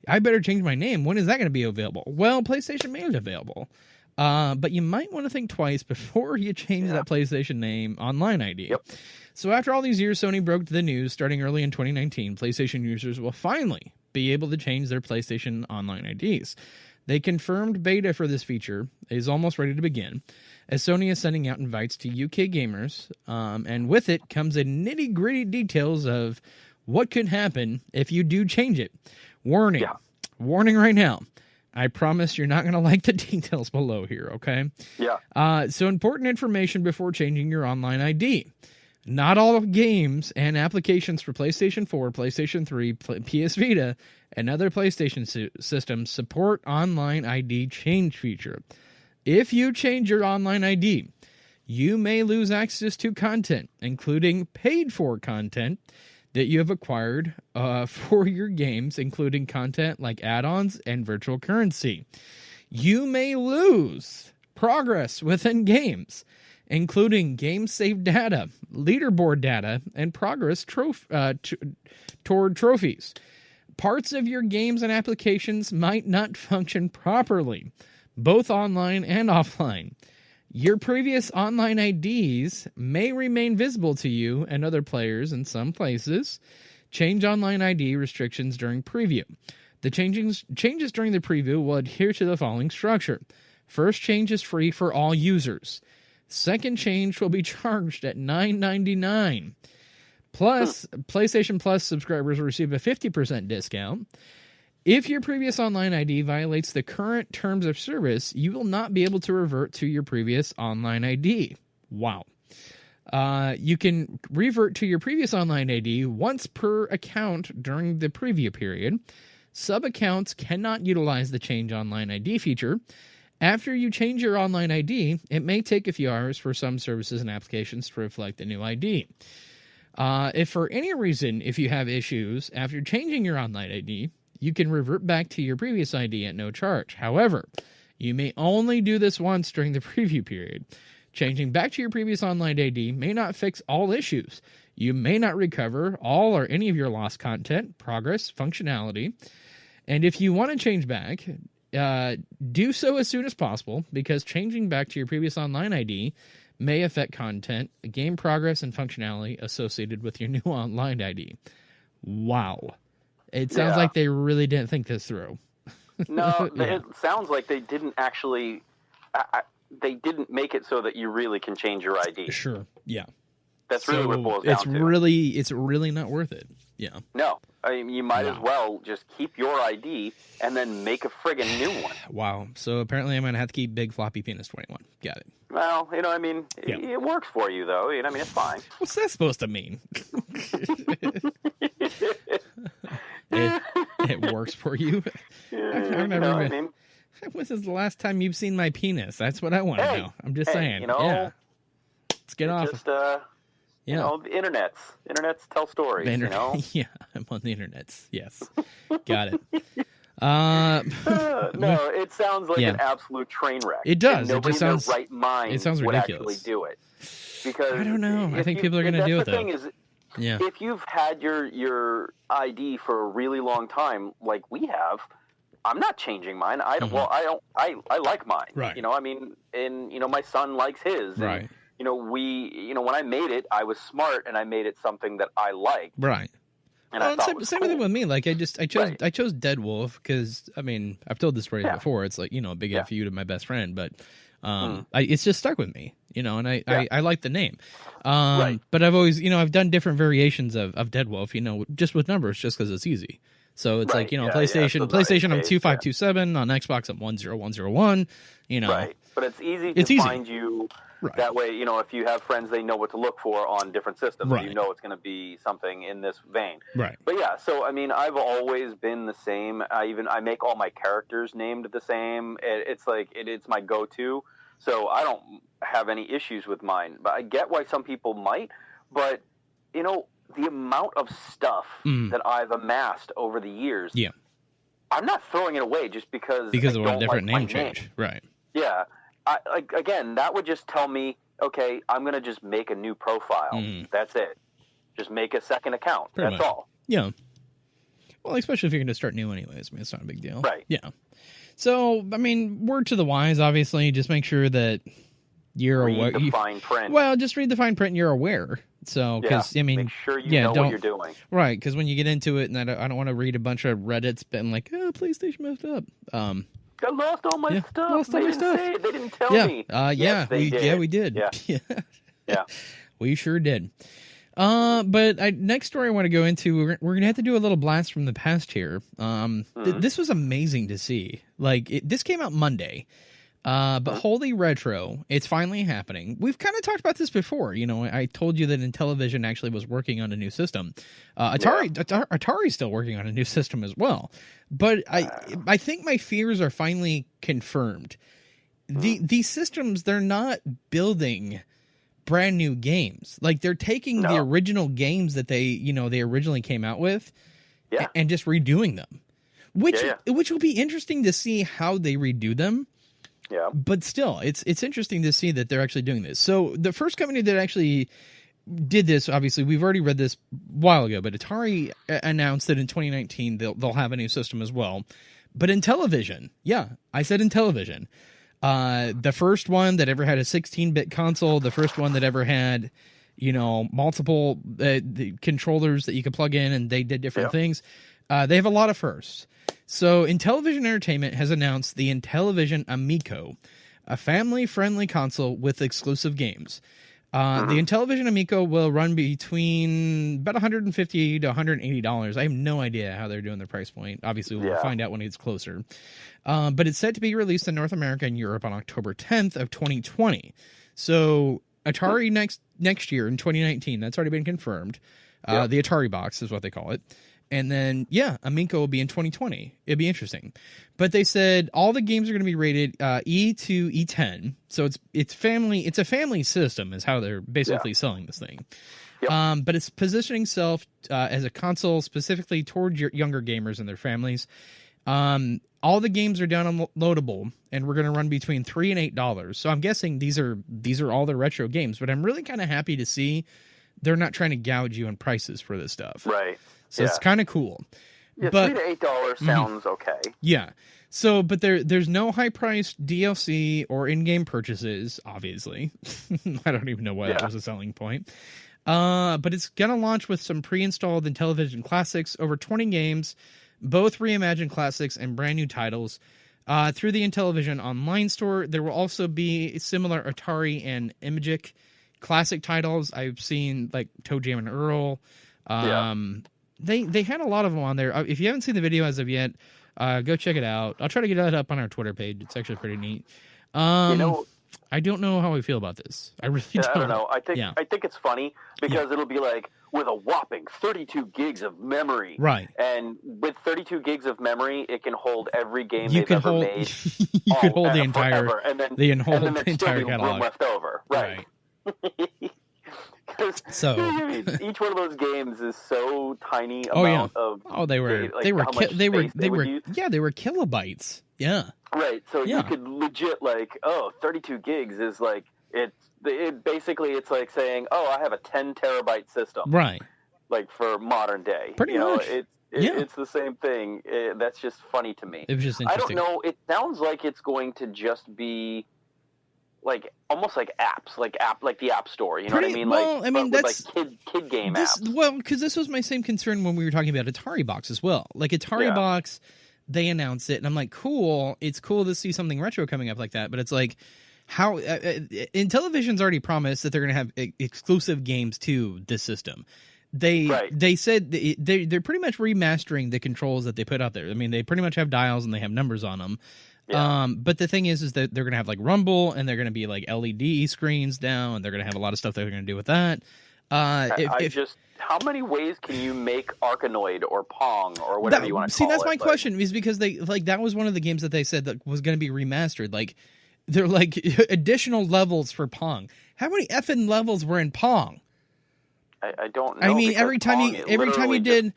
I better change my name. When is that going to be available? Well, PlayStation made it available. But you might want to think twice before you change that PlayStation name online ID. Yep. So after all these years, Sony broke the news starting early in 2019. PlayStation users will finally be able to change their PlayStation online IDs. They confirmed beta for this feature is almost ready to begin, as Sony is sending out invites to UK gamers, and with it comes a nitty-gritty details of what could happen if you do change it. Warning. Yeah. Warning right now. I promise you're not going to like the details below here, okay? Yeah. So important information before changing your online ID. Not all games and applications for PlayStation 4, PlayStation 3, PS Vita, and other PlayStation systems support online ID change feature. If you change your online ID, you may lose access to content, including paid-for content, that you have acquired for your games, including content like add-ons and virtual currency. You may lose progress within games, including game save data, leaderboard data, and progress toward trophies. Parts of your games and applications might not function properly, both online and offline. Your previous online IDs may remain visible to you and other players in some places. Change online ID restrictions during preview. The changes during the preview will adhere to the following structure. First change is free for all users. Second change will be charged at $9.99. Plus, PlayStation Plus subscribers will receive a 50% discount. If your previous online ID violates the current terms of service, you will not be able to revert to your previous online ID. Wow. You can revert to your previous online ID once per account during the preview period. Sub-accounts cannot utilize the Change Online ID feature. After you change your online ID, it may take a few hours for some services and applications to reflect the new ID. If for any reason, if you have issues after changing your online ID, you can revert back to your previous ID at no charge. However, you may only do this once during the preview period. Changing back to your previous online ID may not fix all issues. You may not recover all or any of your lost content, progress, functionality. And if you want to change back, do so as soon as possible, because changing back to your previous online ID may affect content, game progress, and functionality associated with your new online ID. Wow. It sounds like they really didn't think this through. No, it sounds like they didn't actually... they didn't make it so that you really can change your ID. Sure, yeah. That's really what it boils down to. It's really not worth it. Yeah. No. I mean, you might as well just keep your ID and then make a friggin' new one. Wow. So apparently I'm going to have to keep Big Floppy Penis 21. Got it. Well, I mean, it works for you, though. I mean, it's fine. What's that supposed to mean? It works for you? I've never even... When is the last time you've seen my penis? That's what I want to know. I'm just saying. Let's get off. Just, the internets tell stories, Yeah, I'm on the internets. Yes. Got it. No, it sounds like an absolute train wreck. It does. Nobody it just sounds, in their right mind it sounds would ridiculous. actually do it. Because I don't know. I think people are going to do it, though. The thing is, if you've had your ID for a really long time, like we have, I'm not changing mine. I like mine. Right. I mean, and my son likes his. Right. And, when I made it, I was smart and I made it something that I liked. Right. And I thought it was same cool. thing with me. Like I chose Dead Wolf because I've told this story before. It's like a big F you to my best friend, but it's just stuck with me, and I like the name. But I've always I've done different variations of Dead Wolf, just with numbers, just because it's easy. So it's PlayStation, so PlayStation I'm 2527, on Xbox I'm 10101. Right, but it's easy to find you. Right. That way, if you have friends, they know what to look for on different systems. Right. It's going to be something in this vein. Right. But yeah, so I mean, I've always been the same. I make all my characters named the same. It's like it's my go-to. So I don't have any issues with mine. But I get why some people might. But the amount of stuff that I've amassed over the years, I'm not throwing it away just because of a different name change. Right. Yeah. Again, that would just tell me, okay, I'm going to just make a new profile. That's it. Just make a second account. That's all. Yeah. Well, especially if you're going to start new anyways. It's not a big deal. Right. Yeah. So, word to the wise, obviously, just make sure that you're aware. Read the fine print. Well, just read the fine print and you're aware. So, because, make sure you know what you're doing. Right, because when you get into it, and I don't want to read a bunch of Reddits being like, PlayStation messed up. I lost all my stuff. Lost all my stuff. They didn't tell me. Yes, we did. Yeah. Yeah. We sure did. But next story I want to go into, we're going to have to do a little blast from the past here. This was amazing to see. Like, this came out Monday. But holy retro, it's finally happening. We've kind of talked about this before. I told you that Intellivision actually was working on a new system. Atari's still working on a new system as well. But I think my fears are finally confirmed. These systems, they're not building brand new games. Like they're taking the original games that they originally came out with and just redoing them. Which will be interesting to see how they redo them. Yeah. But still, it's interesting to see that they're actually doing this. So the first company that actually did this, obviously, we've already read this a while ago, but Atari announced that in 2019 they'll have a new system as well. But in television, I said in television, the first one that ever had a 16-bit console, the first one that ever had, multiple the controllers that you could plug in and they did different things. They have a lot of firsts. So Intellivision Entertainment has announced the Intellivision Amico, a family-friendly console with exclusive games. The Intellivision Amico will run between about $150 to $180. I have no idea how they're doing their price point. Obviously, we'll find out when it gets closer. But it's set to be released in North America and Europe on October 10th of 2020. So Atari next year in 2019, that's already been confirmed. The Atari box is what they call it. And then, Amico will be in 2020. It'd be interesting. But they said all the games are going to be rated E to E10. So it's a family system is how they're basically selling this thing. Yep. But it's positioning itself as a console specifically towards your younger gamers and their families. All the games are downloadable, and we're going to run between $3 and $8. So I'm guessing these are all the retro games. But I'm really kind of happy to see they're not trying to gouge you on prices for this stuff. Right. So it's kind of cool. Yeah, $3 to $8 sounds okay. Yeah. So, but there's no high-priced DLC or in-game purchases, obviously. I don't even know why that was a selling point. But it's going to launch with some pre-installed Intellivision classics, over 20 games, both reimagined classics and brand new titles. Through the Intellivision online store, there will also be similar Atari and Imagic classic titles. I've seen, like, Toe Jam and Earl. They had a lot of them on there. If you haven't seen the video as of yet, go check it out. I'll try to get that up on our Twitter page. It's actually pretty neat. I don't know how I feel about this. I really don't. I don't know. I think it's funny because it'll be like with a whopping 32 gigs of memory. Right. And with 32 gigs of memory, it can hold every game they've ever made. You could hold the entire forever. And then entire catalog. Room left over. Right. So each one of those games is so tiny amount of they were kilobytes. Yeah. Right. So you could legit 32 gigs is like it's like saying, I have a 10 terabyte system. Right. Like for modern day. Pretty much. It's the same thing. That's just funny to me. It was just interesting. I don't know. It sounds like it's going to just be like almost like apps, like the App Store. You know what I mean? Well, I mean that's like kid game apps. Well, because this was my same concern when we were talking about Atari Box as well. Like Atari Box, they announced it, and I'm like, cool. It's cool to see something retro coming up like that. But it's like, how Intellivision's already promised that they're going to have exclusive games to this system. They said they're pretty much remastering the controls that they put out there. I mean, they pretty much have dials and they have numbers on them. Yeah. But the thing is that they're going to have like Rumble, and they're going to be like LED screens now, and they're going to have a lot of stuff they're going to do with that. How many ways can you make Arkanoid or Pong or whatever you want to call it? See, that's my question, is because they that was one of the games that they said that was going to be remastered. Like, they're like additional levels for Pong. How many effing levels were in Pong? I don't know. I mean, every time you did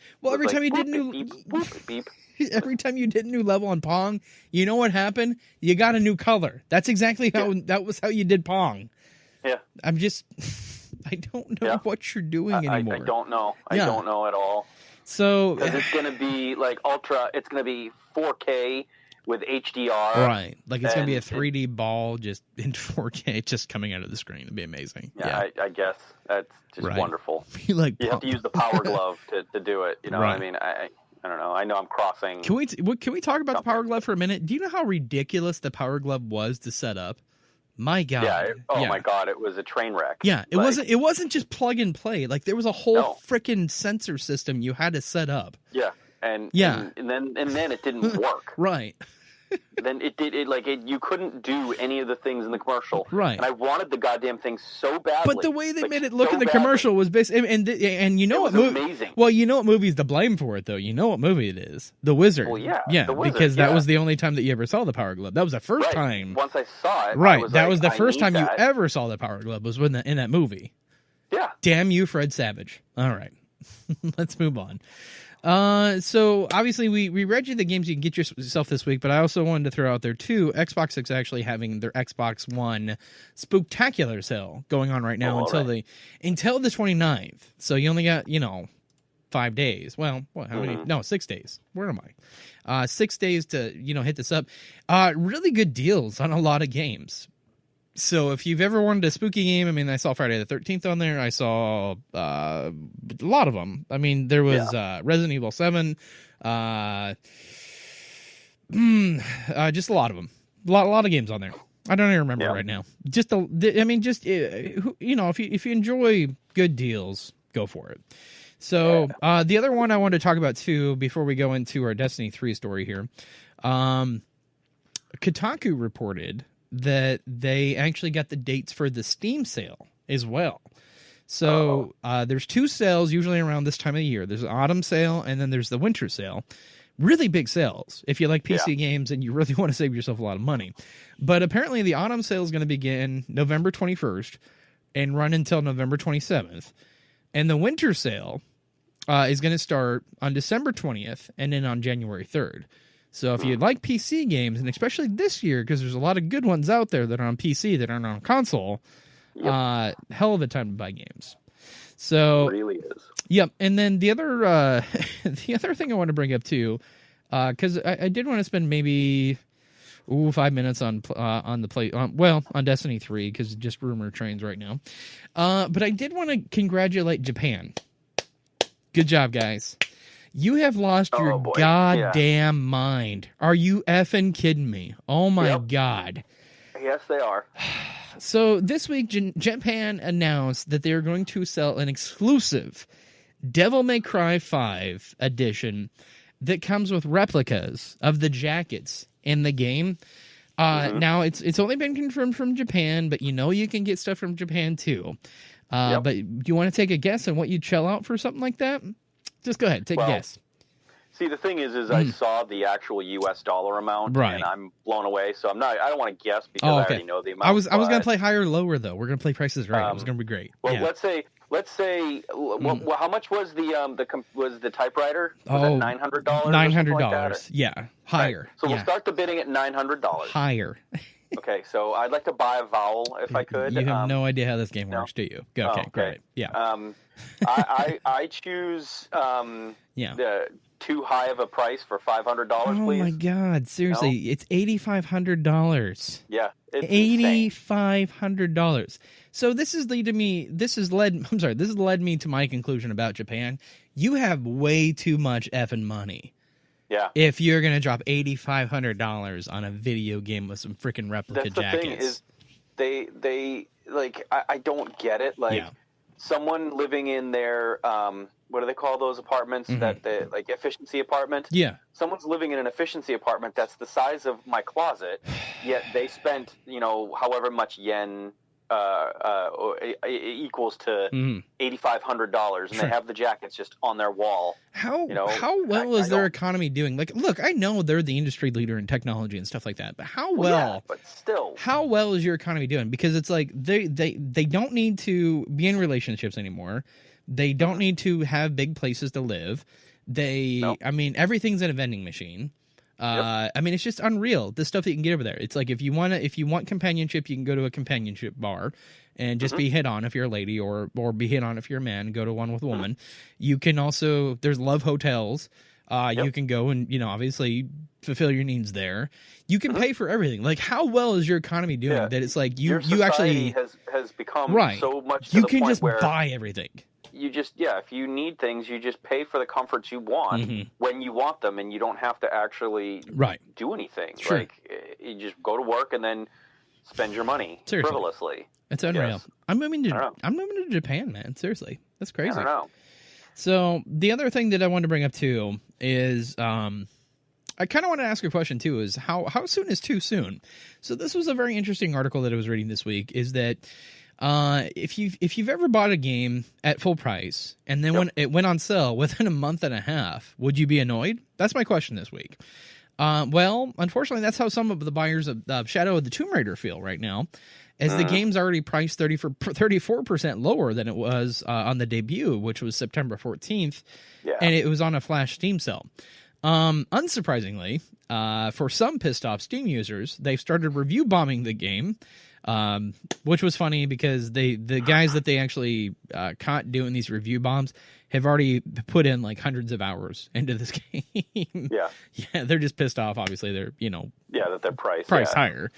new level on Pong, you know what happened? You got a new color. That's exactly that was how you did Pong. Yeah. I don't know what you're doing anymore. I don't know. I don't know at all. So it's going to be like it's going to be 4K with HDR. Right. Like it's going to be a 3D ball just in 4K just coming out of the screen. It'd be amazing. Yeah. I guess that's just wonderful. You have to use the Power Glove to do it. You know what I mean? I don't know. I know I'm crossing. Can we talk about the Power Glove for a minute? Do you know how ridiculous the Power Glove was to set up? My God. Yeah. My God. It was a train wreck. Yeah. It wasn't just plug and play. Like there was a whole freaking sensor system you had to set up. Yeah. And then it didn't work. Right. then you couldn't do any of the things in the commercial. Right. And I wanted the goddamn thing so badly. But the way they made it look in the commercial was basically, and you know what movie? Amazing. Well, you know what movie's to blame for it though. You know what movie it is? The Wizard. Well, yeah, yeah, The Wizard, because that was the only time that you ever saw the Power Glove. That was the first time. Once I saw it, right. Was that was the first time you ever saw the Power Glove was in that movie. Yeah. Damn you, Fred Savage. All right, let's move on. So obviously we read you the games you can get yourself this week, but I also wanted to throw out there too, Xbox is actually having their Xbox One Spooktacular sale going on right now until the 29th. So you only got, 5 days. Well, how many? No, 6 days. Where am I? 6 days to, hit this up. Really good deals on a lot of games. So if you've ever wanted a spooky game, I saw Friday the 13th on there. I saw a lot of them. There was Resident Evil 7. Just a lot of them. A lot of games on there. I don't even remember right now. If you enjoy good deals, go for it. So the other one I wanted to talk about too, before we go into our Destiny 3 story here, Kotaku reported that they actually got the dates for the Steam sale as well. So there's 2 sales usually around this time of the year. There's an autumn sale and then there's the winter sale. Really big sales if you like PC games and you really want to save yourself a lot of money. But apparently the autumn sale is going to begin November 21st and run until November 27th. And the winter sale is going to start on December 20th and then on January 3rd. So if you like PC games, and especially this year, because there's a lot of good ones out there that are on PC that aren't on console, hell of a time to buy games. So it really is. Yep. And then the other thing I want to bring up too, because I did want to spend maybe 5 minutes on Destiny 3, because just rumor trains right now. But I did want to congratulate Japan. Good job, guys. You have lost your goddamn mind. Are you effing kidding me? Oh, my God. Yes, they are. So this week, Japan announced that they're going to sell an exclusive Devil May Cry 5 edition that comes with replicas of the jackets in the game. Now, it's only been confirmed from Japan, but you can get stuff from Japan, too. But do you want to take a guess on what you'd shell out for something like that? Just go ahead, take a guess. See, the thing is I saw the actual U.S. dollar amount, and I'm blown away. So I don't want to guess because I already know the amount. I was going to play higher or lower though. We're going to play prices right. It was going to be great. Well, let's say. How much was the typewriter? Was it $900? $900. Yeah, higher. Right. So we'll start the bidding at $900. Higher. Okay, so I'd like to buy a vowel if I could. You have no idea how this game works, do you? Okay, great. Yeah. I choose the too high of a price for $500, please. Oh my God! Seriously, it's $8,500. Yeah, it's $8,500. So this has led me to my conclusion about Japan. You have way too much effing money. Yeah. If you're gonna drop $8,500 on a video game with some freaking replica jackets. Thing is, they I don't get it. Someone living in their what do they call those apartments that they efficiency apartment? Yeah. Someone's living in an efficiency apartment that's the size of my closet, yet they spent however much yen equals to $8,500, and they have the jackets just on their wall. How well is their economy doing? Look, I know they're the industry leader in technology and stuff like that, but how well is your economy doing? Because it's like they don't need to be in relationships anymore. They don't need to have big places to live. Everything's in a vending machine. It's just unreal, the stuff that you can get over there. It's like if you want companionship, you can go to a companionship bar and just be hit on if you're a lady, or be hit on if you're a man, go to one with a woman. You can also, there's love hotels. You can go and, obviously fulfill your needs there. You can pay for everything. Like, how well is your economy doing that it's like you actually has become so much to you the can point just where buy everything. You just if you need things, you just pay for the comforts you want when you want them, and you don't have to actually do anything. Sure. Like, you just go to work and then spend your money frivolously. It's unreal. Yes. I'm moving to Japan, man. Seriously, that's crazy. I don't know. So the other thing that I wanted to bring up too is I kind of want to ask a question too. Is how soon is too soon? So this was a very interesting article that I was reading this week. Is that if you've ever bought a game at full price and then when it went on sale within a month and a half, would you be annoyed? That's my question this week. Well, unfortunately, that's how some of the buyers of Shadow of the Tomb Raider feel right now, as the game's already priced 34% lower than it was on the debut, which was September 14th, and it was on a flash Steam sale. Unsurprisingly, for some pissed off Steam users, they've started review bombing the game, which was funny because the guys that they actually caught doing these review bombs have already put in like hundreds of hours into this game. Yeah, they're just pissed off. Obviously, they're that they're priced higher.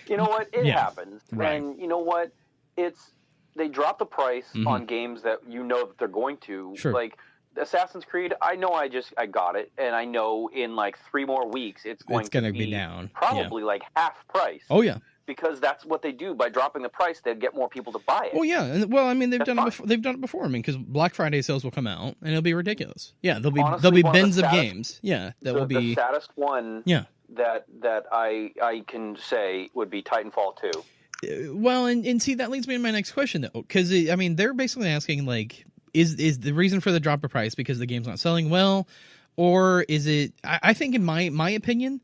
You know what? It happens, and you know what? They drop the price on games that that they're going to. Sure. Like Assassin's Creed, I know I got it, and I know in like 3 more weeks it's going to be down, probably like half price. Oh yeah. Because that's what they do. By dropping the price, they'd get more people to buy it. Well, yeah. I mean, they've done it before. I mean, because Black Friday sales will come out, and it'll be ridiculous. Yeah, there'll be bins of games. Yeah, that will be the saddest one. Yeah. That I can say would be Titanfall 2. Well, and see, that leads me to my next question, though. Because, I mean, they're basically asking, like, is the reason for the drop of price because the game's not selling well? Or is it, I think in my opinion,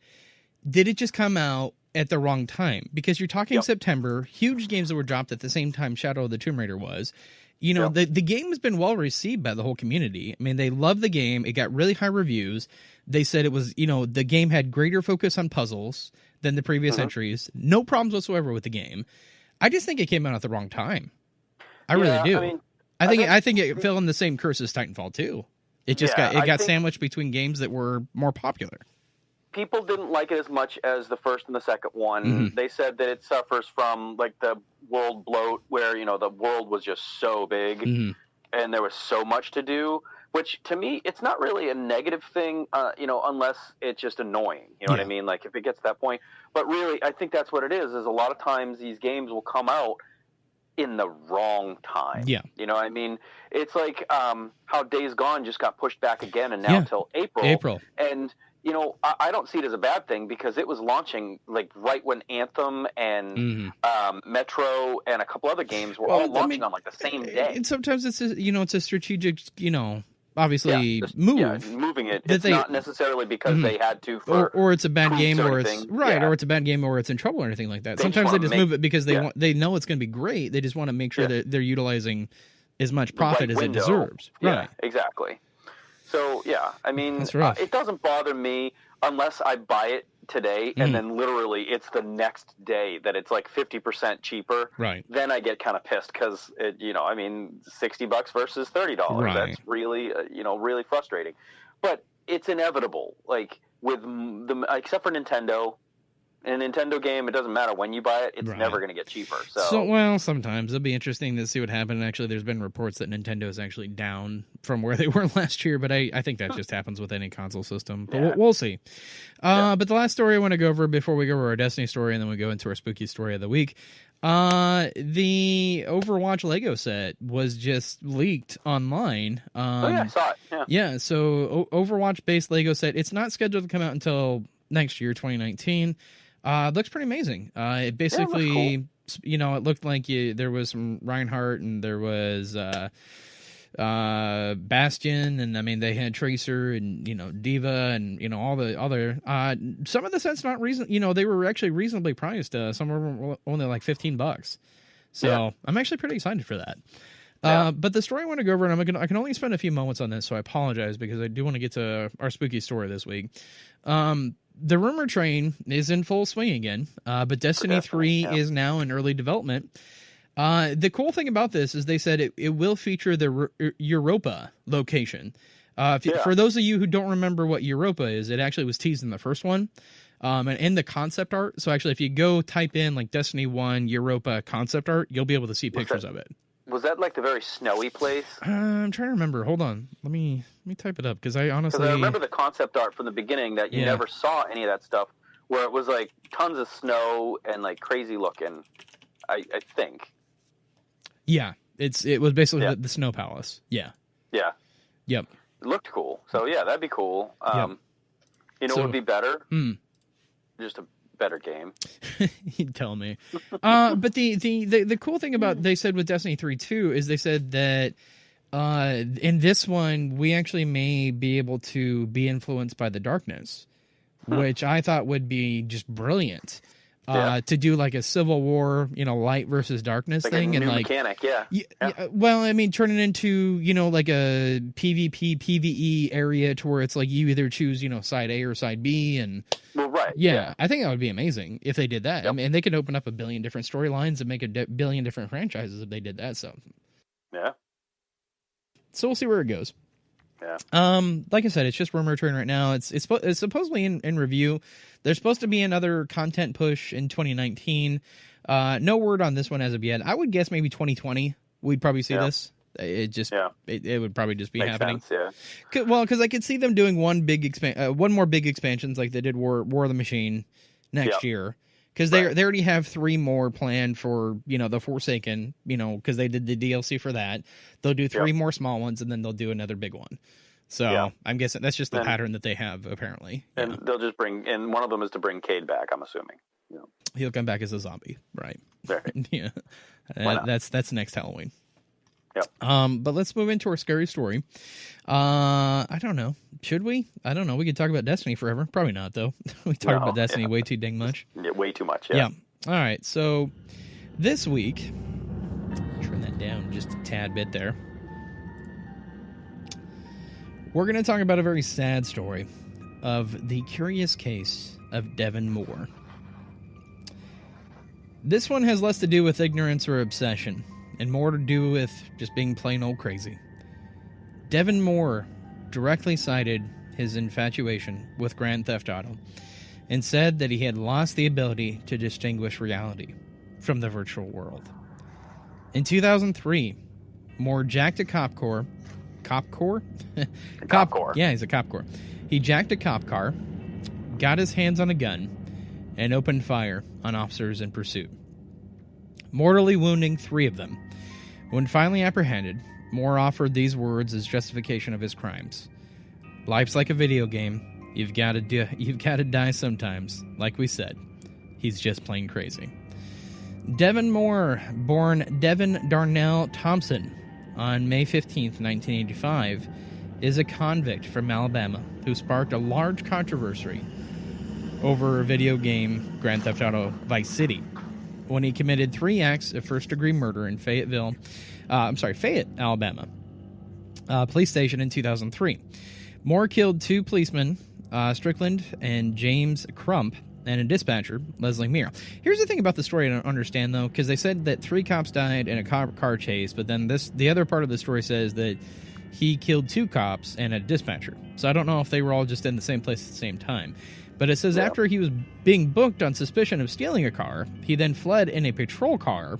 did it just come out at the wrong time? Because you're talking September, huge games that were dropped at the same time Shadow of the Tomb Raider was. The game has been well received by the whole community. I mean, they love the game. It got really high reviews. They said it was, the game had greater focus on puzzles than the previous entries. No problems whatsoever with the game. I just think it came out at the wrong time. I really do. I think it fell in the same curse as Titanfall 2. It just got sandwiched between games that were more popular. People didn't like it as much as the first and the second one. They said that it suffers from like the world bloat where, the world was just so big and there was so much to do, which to me, it's not really a negative thing, unless it's just annoying. You know what I mean? Like if it gets to that point. But really, I think that's what it is a lot of times these games will come out in the wrong time. Yeah. You know what I mean? It's like how Days Gone just got pushed back again and now until April. And I don't see it as a bad thing because it was launching like right when Anthem and Metro and a couple other games were all launching on like the same day. And sometimes it's a strategic, obviously move. Yeah, moving it. It's not necessarily because they had to or it's a bad game or it's or it's a bad game or it's in trouble or anything like that. Sometimes they just move it because they know it's going to be great. They just want to make sure that they're utilizing as much profit as it deserves. Yeah, right. Exactly. So, I mean, it doesn't bother me unless I buy it today and then literally it's the next day that it's like 50% cheaper. Right. Then I get kind of pissed because, $60 versus $30. Right. That's really, really frustrating. But it's inevitable. Like, except for Nintendo. In a Nintendo game, it doesn't matter when you buy it; it's never going to get cheaper. So, sometimes it'll be interesting to see what happens. Actually, there's been reports that Nintendo is actually down from where they were last year, but I think that just happens with any console system. But we'll see. But the last story I want to go over before we go over our Destiny story, and then we go into our spooky story of the week. The Overwatch Lego set was just leaked online. I saw it. Yeah. So Overwatch-based Lego set. It's not scheduled to come out until next year, 2019. It looks pretty amazing. It basically, it looked like there was some Reinhardt and there was Bastion, and I mean they had Tracer and Diva and all the other. Some of the sets not they were actually reasonably priced. Some of them were only like $15. So I'm actually pretty excited for that. But the story I want to go over, and I can only spend a few moments on this, so I apologize because I do want to get to our spooky story this week. The rumor train is in full swing again, but Destiny 3 is now in early development. The cool thing about this is they said it will feature the Europa location. For those of you who don't remember what Europa is, it actually was teased in the first one. And in the concept art, so actually if you go type in like Destiny 1 Europa concept art, you'll be able to see pictures of it. Was that like the very snowy place? I'm trying to remember. Hold on. Let me type it up because I honestly... I remember the concept art from the beginning that you never saw any of that stuff where it was like tons of snow and like crazy looking, I think. Yeah. It was basically the Snow Palace. Yeah. Yeah. Yep. It looked cool. So yeah, that'd be cool. You know what would be better? Hmm. Just a better game. You tell me. But the cool thing about they said with Destiny 3 too is they said that in this one we actually may be able to be influenced by the darkness, which I thought would be just brilliant. To do like a Civil War, light versus darkness like thing, a and new like mechanic, yeah. Well, I mean, turn it into like a PvP PvE area to where it's like you either choose side A or side B, and right, yeah. I think that would be amazing if they did that. Yep. I mean, they could open up a billion different storylines and make a billion different franchises if they did that. So we'll see where it goes. Yeah. Like I said, it's just rumor train right now. It's supposedly in review. There's supposed to be another content push in 2019. No word on this one as of yet. I would guess maybe 2020 we'd probably see this. It just it would probably just be Makes happening. sense, Well, because I could see them doing one more big expansions like they did War of the Machine next year. Because they already have 3 more planned for the Forsaken, because they did the DLC for that. They'll do 3 more small ones, and then they'll do another big one. So I'm guessing that's just the pattern that they have, apparently. And they'll just and one of them is to bring Cade back, I'm assuming. He'll come back as a zombie, right? Right. Yeah, that's next Halloween. Yep. But let's move into our scary story. I don't know. Should we? I don't know. We could talk about Destiny forever. Probably not, though. We talk about Destiny way too dang much. Yeah, way too much, Yeah. All right. So this week, turn that down just a tad bit there. We're going to talk about a very sad story of the curious case of Devin Moore. This one has less to do with ignorance or obsession, and more to do with just being plain old crazy. Devin Moore directly cited his infatuation with Grand Theft Auto and said that he had lost the ability to distinguish reality from the virtual world. In 2003, Moore jacked a cop car. Yeah, he's a cop car. He jacked a cop car, got his hands on a gun, and opened fire on officers in pursuit, mortally wounding 3 of them. When finally apprehended, Moore offered these words as justification of his crimes. "Life's like a video game. You've got to die sometimes. Like we said, he's just plain crazy." Devin Moore, born Devin Darnell Thompson on May 15th, 1985, is a convict from Alabama who sparked a large controversy over a video game Grand Theft Auto Vice City when he committed 3 acts of first-degree murder in Fayette, Alabama police station in 2003. Moore killed 2 policemen, Strickland and James Crump, and a dispatcher, Leslie Meir. Here's the thing about the story I don't understand, though, because they said that 3 cops died in a car chase, but then the other part of the story says that he killed 2 cops and a dispatcher. So I don't know if they were all just in the same place at the same time. But it says after he was being booked on suspicion of stealing a car, he then fled in a patrol car.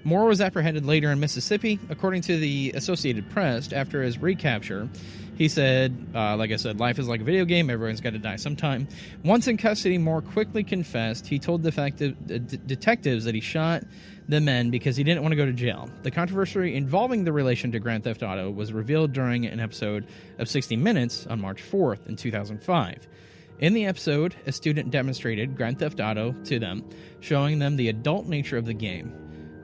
Moore was apprehended later in Mississippi, according to the Associated Press. After his recapture, he said, like I said, life is like a video game. Everyone's got to die sometime. Once in custody, Moore quickly confessed. He told detectives that he shot the men because he didn't want to go to jail. The controversy involving the relation to Grand Theft Auto was revealed during an episode of 60 Minutes on March 4th in 2005. In the episode, a student demonstrated Grand Theft Auto to them, showing them the adult nature of the game.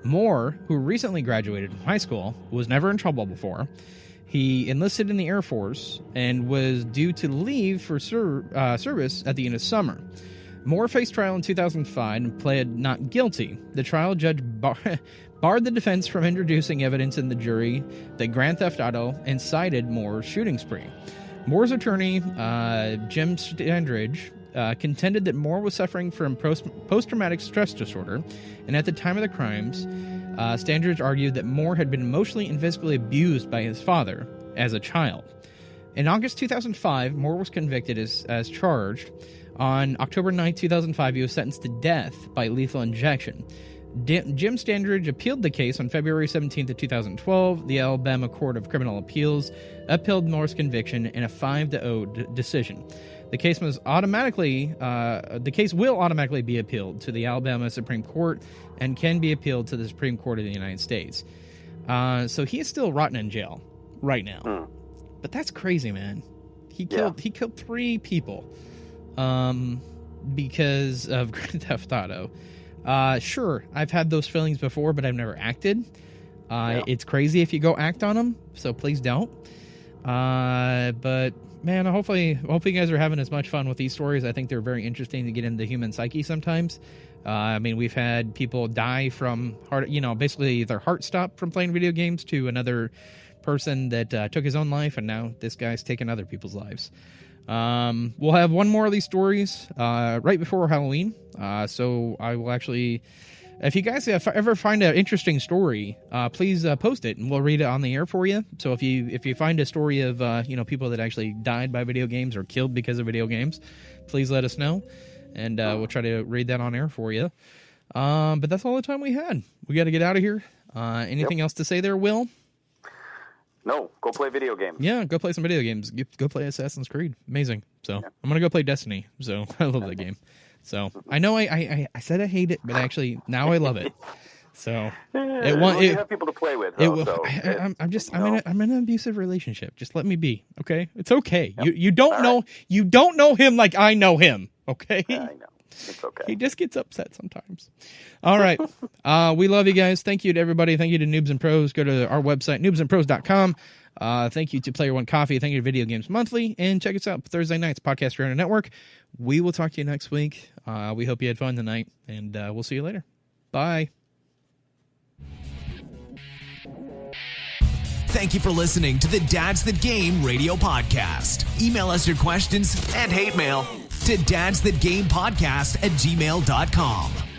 Moore, who recently graduated from high school, was never in trouble before. He enlisted in the Air Force and was due to leave for service at the end of summer. Moore faced trial in 2005 and pled not guilty. The trial judge barred the defense from introducing evidence in the jury that Grand Theft Auto incited Moore's shooting spree. Moore's attorney, Jim Standridge, contended that Moore was suffering from post-traumatic stress disorder, and at the time of the crimes, Standridge argued that Moore had been emotionally and physically abused by his father as a child. In August 2005, Moore was convicted as charged. On October 9, 2005, he was sentenced to death by lethal injection. Jim Standridge appealed the case on February 17th of 2012. The Alabama Court of Criminal Appeals upheld Moore's conviction in a 5-0 decision. The case will automatically be appealed to the Alabama Supreme Court and can be appealed to the Supreme Court of the United States. So he is still rotting in jail right now. But that's crazy, man. He killed 3 people. because of Grand Theft Auto. Sure, I've had those feelings before, but I've never acted. It's crazy if you go act on them, so please don't. But man, hopefully you guys are having as much fun with these stories. I think they're very interesting to get into the human psyche sometimes. I mean, we've had people die from heart, basically their heart stopped from playing video games, to another person that took his own life, and now this guy's taking other people's lives. We'll have one more of these stories right before Halloween. So I will actually, if you guys ever find an interesting story, please post it and we'll read it on the air for you. So if you find a story of people that actually died by video games or killed because of video games, please let us know, and we'll try to read that on air for you. But that's all the time we had. We got to get out of here. Anything else to say there, Will? No, go play video games. Yeah, go play some video games. Go play Assassin's Creed. Amazing. So I'm going to go play Destiny. So I love that game. So I know I said I hate it, but actually now I love it. So you have people to play with. Though, I'm in an abusive relationship. Just let me be. Okay. It's okay. Yep. You don't know him like I know him. Okay. I know. It's okay. He just gets upset sometimes. All right. We love you guys. Thank you to everybody. Thank you to Noobs and Pros. Go to our website, noobsandpros.com. Thank you to Player One Coffee. Thank you to Video Games Monthly. And check us out Thursday nights, Podcast Arena Network. We will talk to you next week. We hope you had fun tonight, and we'll see you later. Bye. Thank you for listening to the Dads That Game radio podcast. Email us your questions and hate mail to dadsthatgamepodcast@gmail.com.